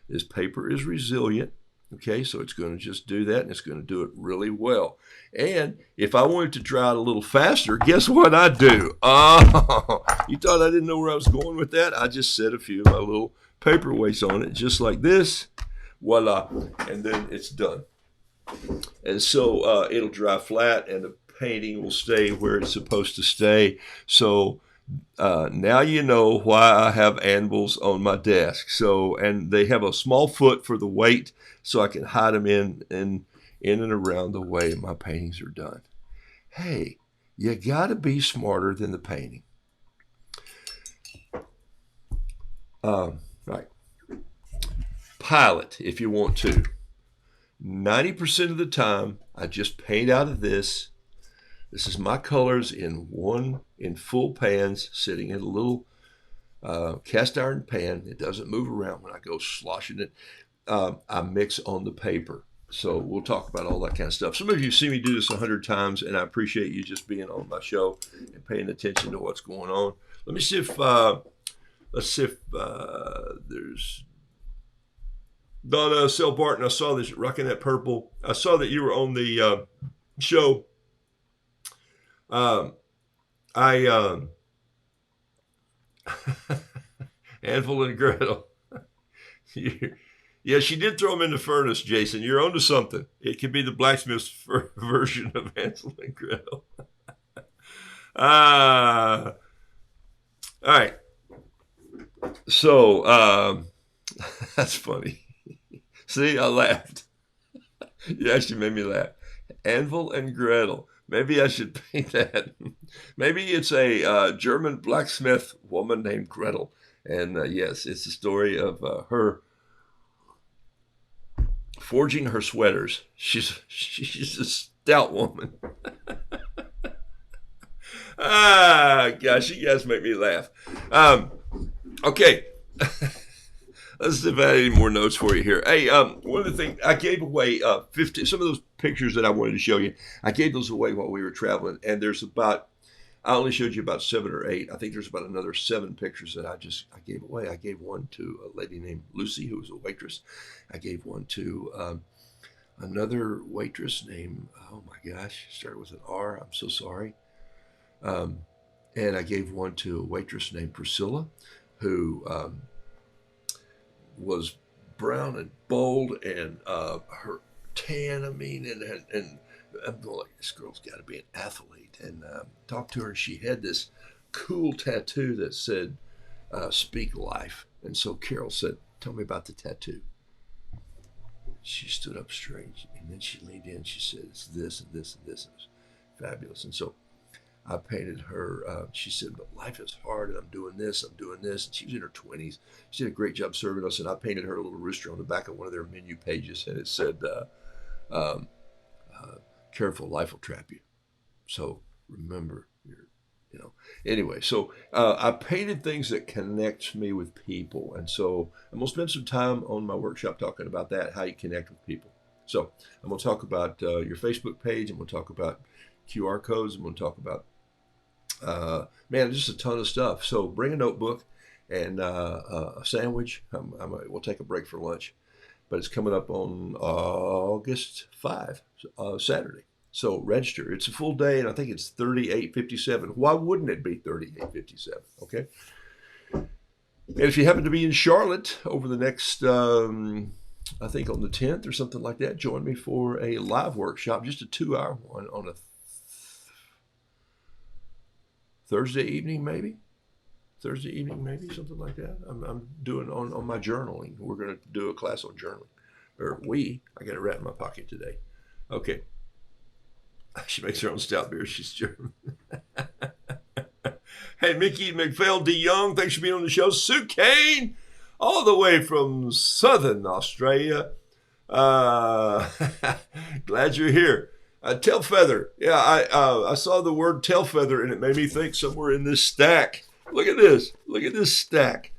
A: This paper is resilient. Okay, so it's going to just do that, and it's going to do it really well. And if I wanted to dry it a little faster, guess what I do? Oh, you thought I didn't know where I was going with that? I just set a few of my little paperweights on it, just like this. Voila, and then it's done. And so it'll dry flat, and the painting will stay where it's supposed to stay. So now you know why I have anvils on my desk. So, and they have a small foot for the weight, so I can hide them in and around the way my paintings are done. Hey, you got to be smarter than the painting. Right. Pilot, if you want to. 90% of the time, I just paint out of this. This is my colors in full pans, sitting in a little cast iron pan. It doesn't move around when I go sloshing it. I mix on the paper. So we'll talk about all that kind of stuff. Some of you see me do this 100 times, and I appreciate you just being on my show and paying attention to what's going on. Let me see if there's Donna Sel Barton. I saw this rocking that purple. I saw that you were on the show. Hansel and Gretel. Yeah, she did throw them in the furnace, Jason. You're onto something. It could be the blacksmith's version of Hansel and Gretel. All right. So, that's funny. See, I laughed. You actually made me laugh. Hansel and Gretel. Maybe I should paint that. Maybe it's a German blacksmith woman named Gretel. And yes, it's the story of her forging her sweaters. She's a stout woman. Gosh, you guys make me laugh. Okay. Let's see if I had any more notes for you here. Hey, one of the things, I gave away 50, some of those pictures that I wanted to show you. I gave those away while we were traveling, and there's I only showed you about 7 or 8. I think there's about another 7 pictures that I gave away. I gave one to a lady named Lucy, who was a waitress. I gave one to another waitress named, oh my gosh, started with an R. I'm so sorry. And I gave one to a waitress named Priscilla, who was brown and bold, and her tan, I mean, and I'm going like, this girl's got to be an athlete. And talked to her, and she had this cool tattoo that said, speak life. And so Carol said, tell me about the tattoo. She stood up straight, and then she leaned in. She said, it's this and this and this. It was fabulous. And so I painted her. She said, but life is hard, and I'm doing this. And she was in her 20s. She did a great job serving us, and I painted her a little rooster on the back of one of their menu pages, and it said, careful, life will trap you. So remember, anyway, so I painted things that connect me with people. And so I'm going to spend some time on my workshop talking about that, how you connect with people. So I'm going to talk about your Facebook page. I'm going to talk about QR codes. I'm going to talk about, just a ton of stuff. So bring a notebook and a sandwich. We'll take a break for lunch. But it's coming up on August 5, Saturday. So register. It's a full day, and I think it's $38.57. Why wouldn't it be $38.57? Okay. And if you happen to be in Charlotte over the next, I think on the 10th or something like that, join me for a live workshop, just a 2-hour one on a Thursday evening, maybe. Something like that. I'm doing on my journaling. We're going to do a class on journaling. I got it right in my pocket today. Okay. She makes her own stout beer. She's German. Hey, Mickey McPhail D. Young, thanks for being on the show. Sue Kane, all the way from Southern Australia. Glad you're here. Tail feather. Yeah, I saw the word tail feather, and it made me think somewhere in this stack. Look at this. Look at this stack.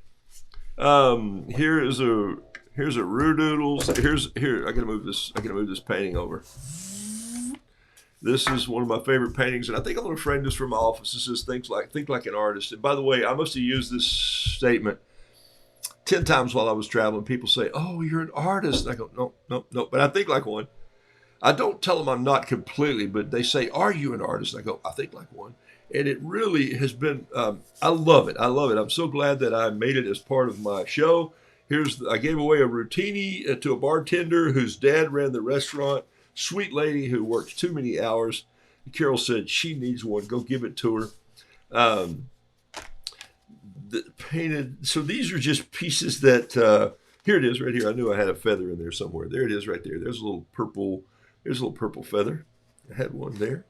A: Here's Here's a Roodoodles. Here. I gotta move this. I gotta move this painting over. This is one of my favorite paintings, and I think I'm gonna frame this for my office. This says think like an artist. And by the way, I must have used this statement 10 times while I was traveling. People say, "Oh, you're an artist." And I go, "No, no, no." But I think like one. I don't tell them I'm not completely, but they say, "Are you an artist?" And I go, "I think like one." And it really has been. I love it. I love it. I'm so glad that I made it as part of my show. I gave away a rotini to a bartender whose dad ran the restaurant. Sweet lady who works too many hours. Carol said she needs one. Go give it to her. Painted. So these are just pieces that. Here it is, right here. I knew I had a feather in there somewhere. There it is, right there. There's a little purple. There's a little purple feather. I had one there.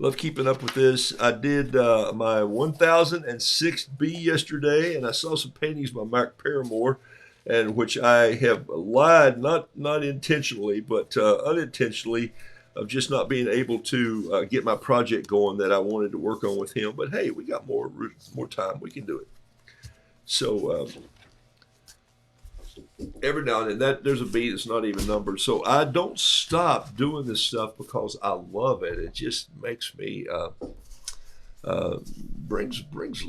A: Love keeping up with this. I did my 1006B yesterday, and I saw some paintings by Mark Paramore, and which I have lied, not intentionally, but unintentionally, of just not being able to get my project going that I wanted to work on with him. But hey, we got more time. We can do it. So every now and then, there's a B that's not even numbered. So I don't stop doing this stuff because I love it. It just makes me brings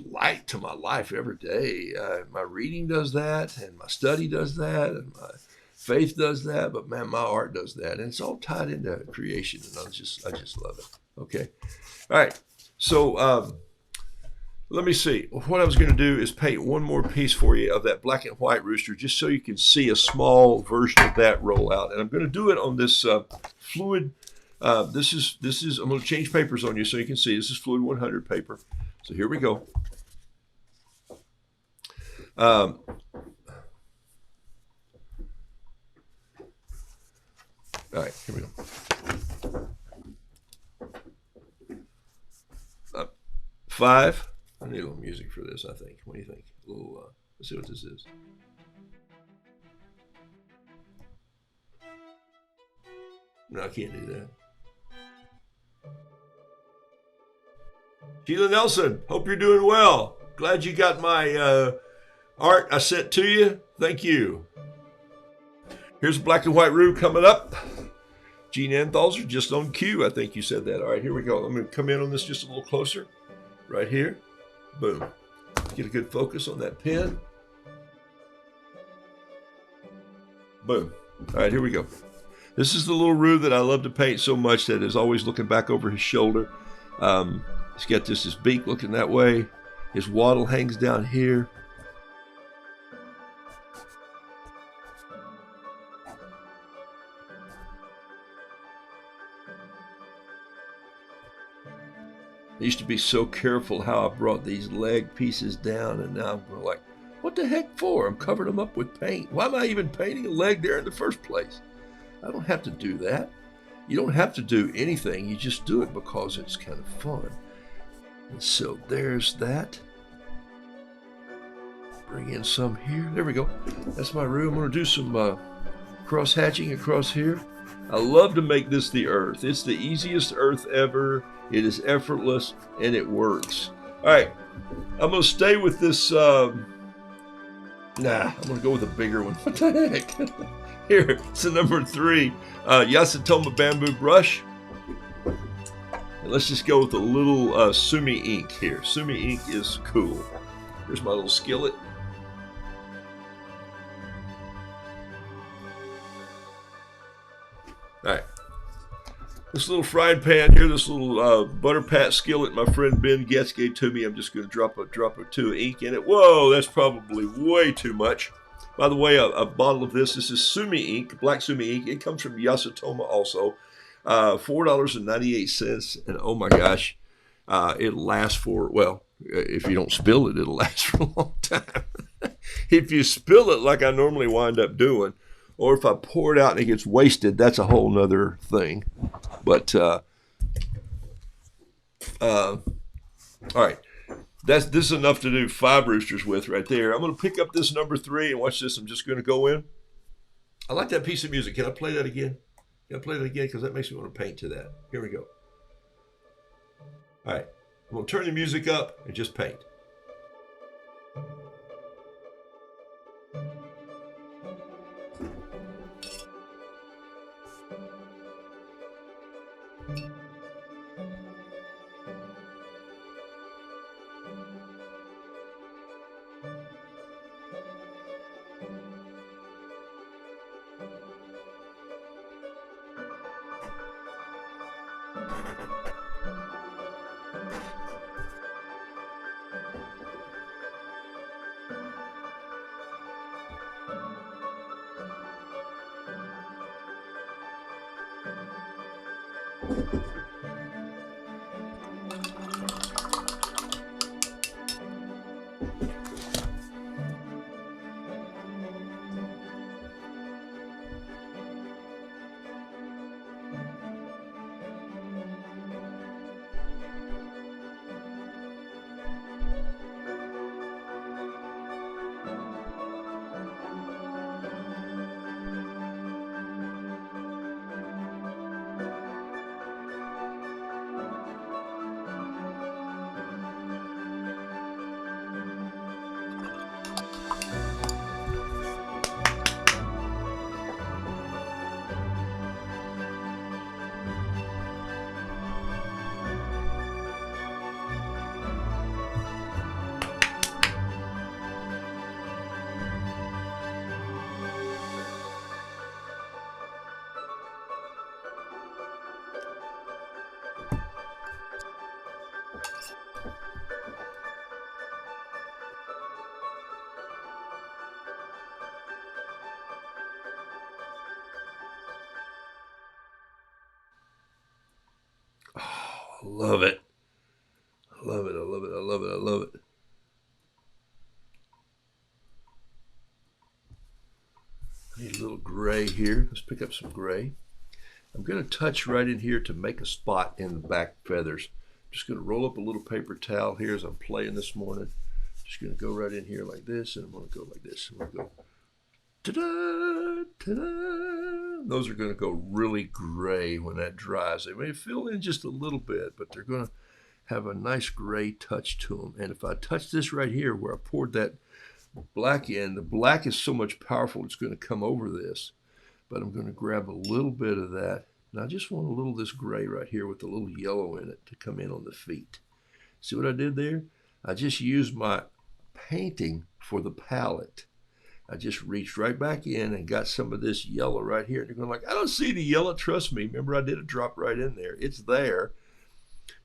A: light to my life every day. My reading does that, and my study does that, and my faith does that. But man, my art does that, and it's all tied into creation. And I just love it. Okay, all right. So let me see. What I was going to do is paint one more piece for you of that black and white rooster, just so you can see a small version of that roll out. And I'm going to do it on this fluid. This is. I'm going to change papers on you so you can see. This is fluid 100 paper. So here we go. All right, here we go. 5. I need a little music for this, I think. What do you think? A little, let's see what this is. No, I can't do that. Sheila Nelson, hope you're doing well. Glad you got my art I sent to you. Thank you. Here's a black and white Roo coming up. Gene Anthalzer, just on cue. I think you said that. All right, here we go. I'm going to come in on this just a little closer. Right here. Boom. Get a good focus on that pen. Boom. All right, here we go. This is the little Roo that I love to paint so much that is always looking back over his shoulder. He's got his beak looking that way. His wattle hangs down here. I used to be so careful how I brought these leg pieces down, and now I'm like, what the heck for? I'm covering them up with paint. Why am I even painting a leg there in the first place? I don't have to do that. You don't have to do anything. You just do it because it's kind of fun. And so there's that. Bring in some here. There we go. That's my Roo. I'm going to do some cross hatching across here. I love to make this the earth. It's the easiest earth ever. It is effortless, and it works. All right, I'm going to stay with this. I'm going to go with a bigger one. What the heck? Here, it's a number 3, Yasutoma bamboo brush. And let's just go with a little Sumi ink here. Sumi ink is cool. Here's my little skillet. All right. This little frying pan here, this little butter pat skillet my friend Ben Getz gave to me. I'm just going to drop a drop or two of ink in it. Whoa, that's probably way too much. By the way, a bottle of this is Sumi ink, black Sumi ink. It comes from Yasutoma also. $4.98. And oh my gosh, it'll last for, well, if you don't spill it, it'll last for a long time. If you spill it like I normally wind up doing, or if I pour it out and it gets wasted, that's a whole nother thing. But, all right. This is enough to do 5 roosters with right there. I'm going to pick up this number 3 and watch this. I'm just going to go in. I like that piece of music. Can I play that again? Can I play that again? Because that makes me want to paint to that. Here we go. All right. I'm going to turn the music up and just paint. Oh, I love it. I love it. I love it. I love it. I love it. I need a little gray here. Let's pick up some gray. I'm going to touch right in here to make a spot in the back feathers. I'm just going to roll up a little paper towel here as I'm playing this morning. Just going to go right in here like this, and I'm going to go like this. I'm going to go ta-da, ta-da. Those are going to go really gray when that dries. They may fill in just a little bit, but they're going to have a nice gray touch to them. And if I touch this right here where I poured that black in, the black is so much powerful it's going to come over this. But I'm going to grab a little bit of that. And I just want a little of this gray right here with a little yellow in it to come in on the feet. See what I did there? I just used my painting for the palette. I just reached right back in and got some of this yellow right here. And you're going like, I don't see the yellow. Trust me. Remember, I did a drop right in there. It's there.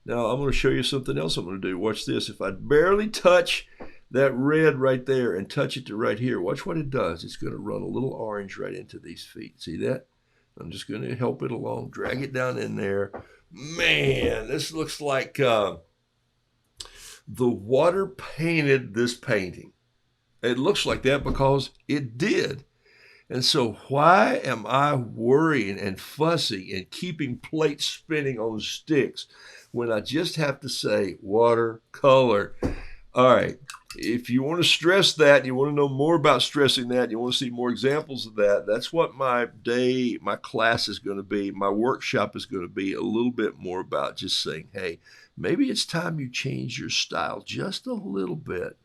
A: Now, I'm going to show you something else I'm going to do. Watch this. If I barely touch that red right there and touch it to right here, watch what it does. It's going to run a little orange right into these feet. See that? I'm just going to help it along, drag it down in there. Man, this looks like the water painted this painting. It looks like that because it did. And so why am I worrying and fussing and keeping plates spinning on sticks when I just have to say watercolor? All right. If you want to stress that, you want to know more about stressing that, you want to see more examples of that, that's what my class is going to be, my workshop is going to be a little bit more about just saying, hey, maybe it's time you change your style just a little bit.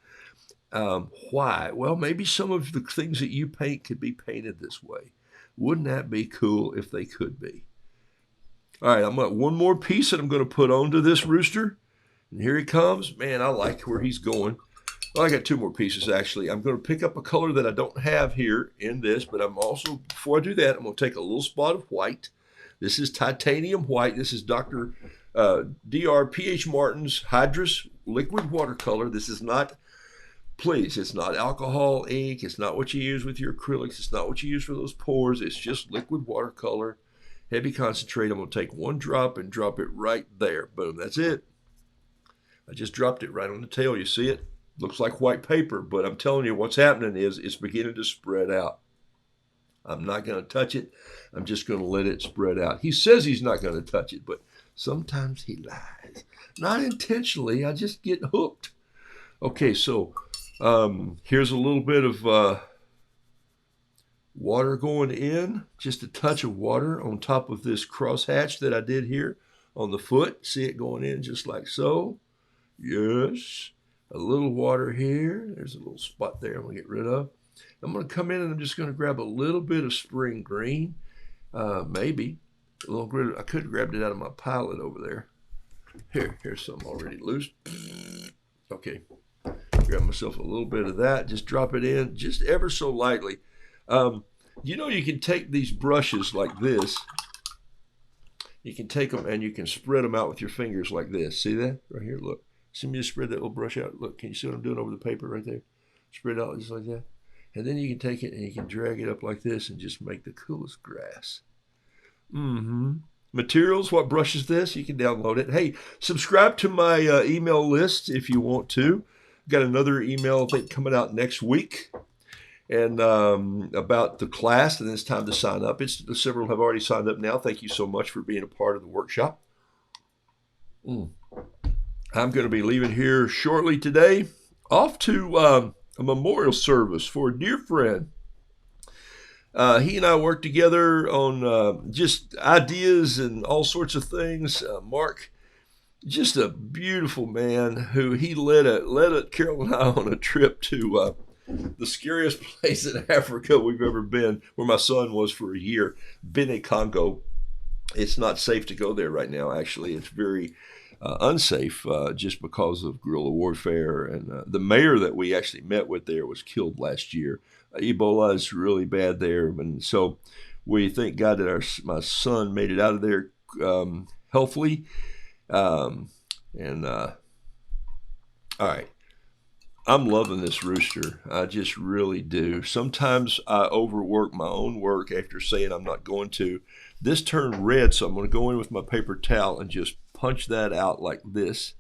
A: Why? Well, maybe some of the things that you paint could be painted this way. Wouldn't that be cool if they could be? All right, I'm got one more piece that I'm going to put onto this rooster. And here he comes. Man, I like where he's going. Well, I got two more pieces, actually. I'm going to pick up a color that I don't have here in this, but I'm also, before I do that, I'm going to take a little spot of white. This is titanium white. This is Dr. Dr. P.H. Martin's Hydrus liquid watercolor. This is not, please, it's not alcohol ink. It's not what you use with your acrylics. It's not what you use for those pours. It's just liquid watercolor, heavy concentrate. I'm going to take one drop and drop it right there. Boom, that's it. I just dropped it right on the tail. You see it? Looks like white paper, but I'm telling you what's happening is it's beginning to spread out. I'm not going to touch it. I'm just going to let it spread out. He says he's not going to touch it, but sometimes he lies. Not intentionally. I just get hooked. Okay, so here's a little bit of water going in. Just a touch of water on top of this crosshatch that I did here on the foot. See it going in just like so. Yes. A little water here. There's a little spot there I'm going to get rid of. I'm going to come in and I'm just going to grab a little bit of spring green. Maybe. A little bit. I could have grabbed it out of my palette over there. Here's some already loose. Okay. Grab myself a little bit of that. Just drop it in just ever so lightly. You know, you can take these brushes like this You can take them and you can spread them out with your fingers like this. See that right here? Look. See me just spread that little brush out. Look, can you see what I'm doing over the paper right there? Spread it out just like that. And then you can take it and you can drag it up like this and just make the coolest grass. Materials, what brush is this? You can download it. Hey, subscribe to my email list if you want to. Got another email, I think, coming out next week. And about the class, and it's time to sign up. Several have already signed up now. Thank you so much for being a part of the workshop. I'm going to be leaving here shortly today, off to a memorial service for a dear friend. He and I worked together on just ideas and all sorts of things. Mark, just a beautiful man who he led Carol and I on a trip to the scariest place in Africa we've ever been, where my son was for a year, Benin, Congo. It's not safe to go there right now, actually. It's very unsafe just because of guerrilla warfare. And the mayor that we actually met with there was killed last year. Ebola is really bad there. And so we thank God that my son made it out of there healthily. All right. I'm loving this rooster. I just really do. Sometimes I overwork my own work after saying I'm not going to. This turned red, so I'm going to go in with my paper towel and just punch that out like this.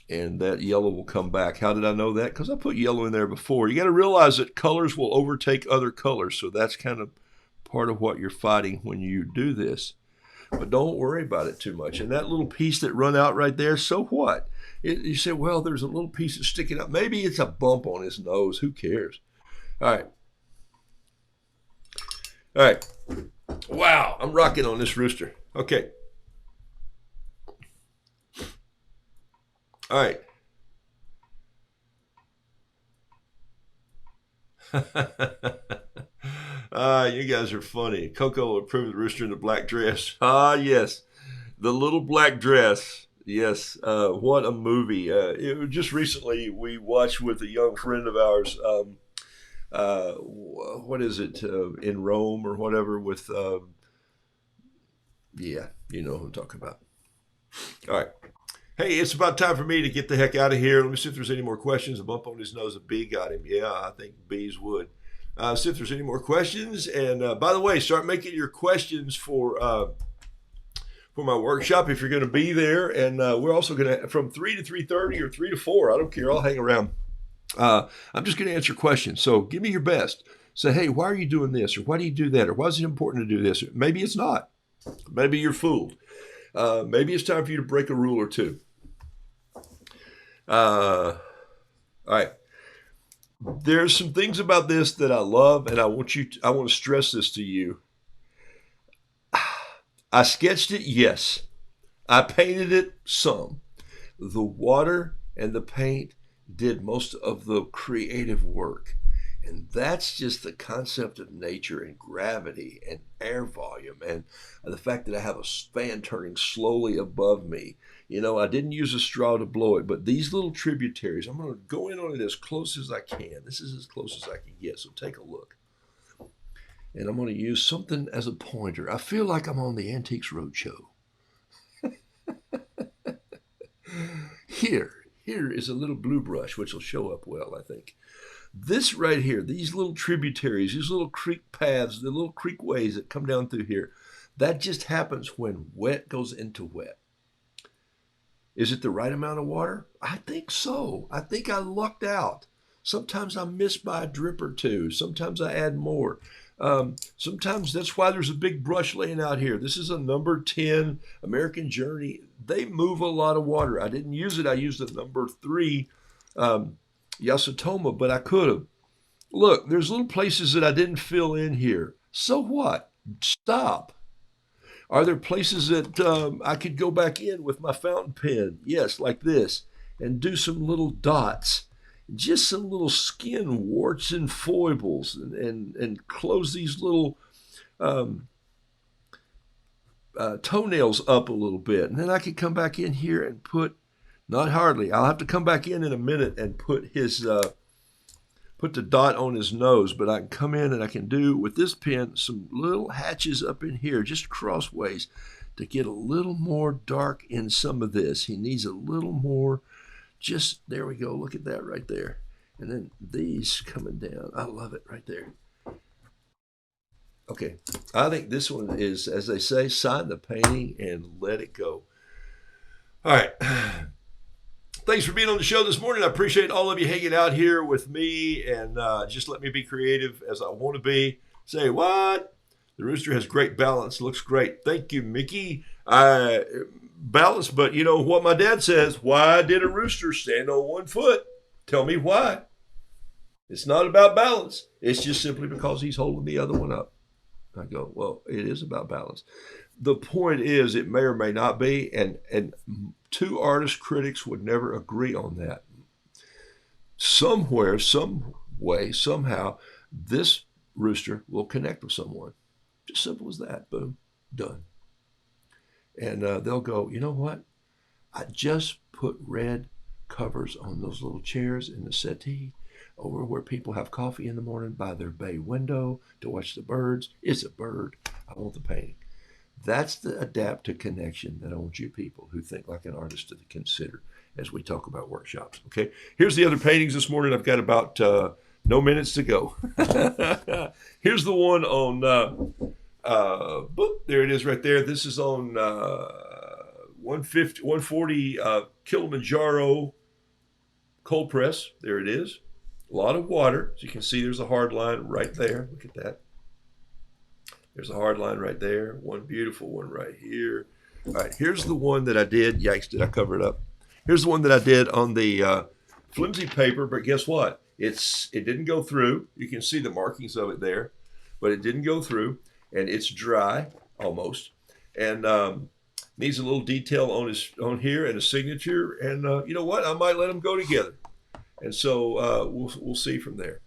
A: And that yellow will come back. How did I know that? Because I put yellow in there before. You got to realize that colors will overtake other colors. So that's kind of part of what you're fighting when you do this. But don't worry about it too much. And that little piece that run out right there, so what? You say, well, there's a little piece that's sticking out. Maybe it's a bump on his nose. Who cares? All right. All right. Wow, I'm rocking on this rooster. Okay. All right. You guys are funny. Coco approved the rooster in the black dress. Yes. The little black dress. Yes, what a movie. It was just recently we watched with a young friend of ours, what is it, in Rome or whatever with, yeah, you know who I'm talking about. All right. Hey, it's about time for me to get the heck out of here. Let me see if there's any more questions. A bump on his nose, a bee got him. Yeah, I think bees would. See if there's any more questions. And by the way, start making your questions for my workshop if you're going to be there. And we're also going to, from 3 to 3:30 or 3 to 4, I don't care, I'll hang around. I'm just going to answer questions. So give me your best. Say, hey, why are you doing this? Or why do you do that? Or why is it important to do this? Or maybe it's not. Maybe you're fooled. Maybe it's time for you to break a rule or two. All right. There's some things about this that I love, and I want to stress this to you. I sketched it, yes. I painted it, some. The water and the paint did most of the creative work. And that's just the concept of nature and gravity and air volume and the fact that I have a fan turning slowly above me. You know, I didn't use a straw to blow it, but these little tributaries, I'm going to go in on it as close as I can. This is as close as I can get, so take a look. And I'm going to use something as a pointer. I feel like I'm on the Antiques Roadshow. Here is a little blue brush, which will show up well, I think. This right here, these little tributaries, these little creek paths, the little creek ways that come down through here, that just happens when wet goes into wet. Is it the right amount of water? I think so. I think I lucked out. Sometimes I miss by a drip or two. Sometimes I add more. Sometimes that's why there's a big brush laying out here. This is a number 10 American Journey. They move a lot of water. I didn't use it. I used the number 3 Yasutoma, but I could have. Look, there's little places that I didn't fill in here. So what? Stop. Are there places that I could go back in with my fountain pen? Yes, like this, and do some little dots, just some little skin warts and foibles, and close these little toenails up a little bit. And then I could come back in here and put, not hardly, I'll have to come back in a minute and put his put the dot on his nose, but I can come in and I can do with this pen some little hatches up in here, just crossways, to get a little more dark in some of this. He needs a little more, just, there we go, look at that right there. And then these coming down, I love it right there. Okay, I think this one is, as they say, sign the painting and let it go. All right. Thanks for being on the show this morning. I appreciate all of you hanging out here with me and just let me be creative as I want to be. Say what? The rooster has great balance. Looks great. Thank you, Mickey. Balance, but you know what my dad says. Why did a rooster stand on one foot? Tell me why. It's not about balance. It's just simply because he's holding the other one up. I go, well, it is about balance. The point is, it may or may not be, and two artist critics would never agree on that. Somewhere, some way, somehow, this rooster will connect with someone. Just simple as that. Boom, done. And they'll go, you know what? I just put red covers on those little chairs in the settee over where people have coffee in the morning by their bay window to watch the birds. It's a bird. I want the painting. That's the adapt to connection that I want you people who think like an artist to consider as we talk about workshops. Okay, here's the other paintings this morning. I've got about no minutes to go. Here's the one on, boop, there it is right there. This is on 140 Kilimanjaro cold press. There it is. A lot of water. As you can see, there's a hard line right there. Look at that. There's a hard line right there. One beautiful one right here. All right, here's the one that I did. Yikes, did I cover it up? Here's the one that I did on the flimsy paper, but guess what? It didn't go through. You can see the markings of it there, but it didn't go through, and it's dry almost, and needs a little detail on here and a signature. And you know what? I might let them go together, and so we'll see from there.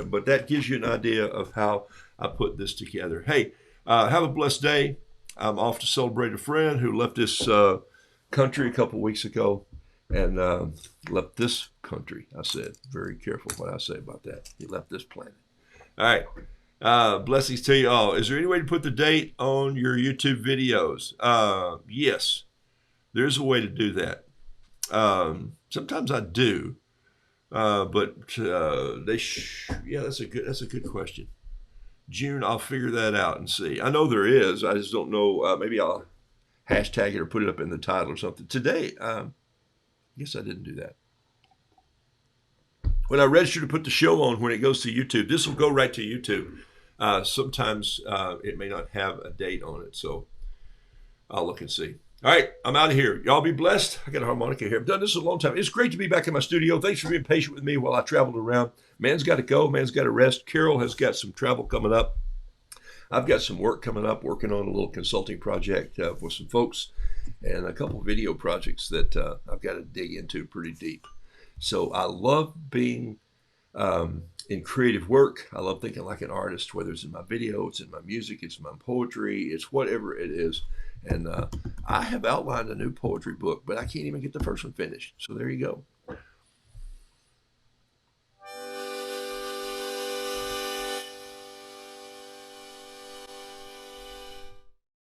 A: But that gives you an idea of how I put this together. Hey, have a blessed day. I'm off to celebrate a friend who left this country a couple weeks ago and left this country. I said, very careful what I say about that. He left this planet. All right. Blessings to you all. Is there any way to put the date on your YouTube videos? Yes, there's a way to do that. Sometimes I do. But yeah, that's a good question. June, I'll figure that out and see. I know there is. I just don't know. Maybe I'll hashtag it or put it up in the title or something. Today, I guess I didn't do that. When I register to put the show on, when it goes to YouTube, this will go right to YouTube. Sometimes it may not have a date on it, so I'll look and see. All right, I'm out of here. Y'all be blessed. I got a harmonica here. I've done this a long time. It's great to be back in my studio. Thanks for being patient with me while I traveled around. Man's got to go. Man's got to rest. Carol has got some travel coming up. I've got some work coming up, working on a little consulting project for some folks and a couple video projects that I've got to dig into pretty deep. So I love being in creative work. I love thinking like an artist, whether it's in my video, it's in my music, it's in my poetry, it's whatever it is. And I have outlined a new poetry book, but I can't even get the first one finished. So there you go.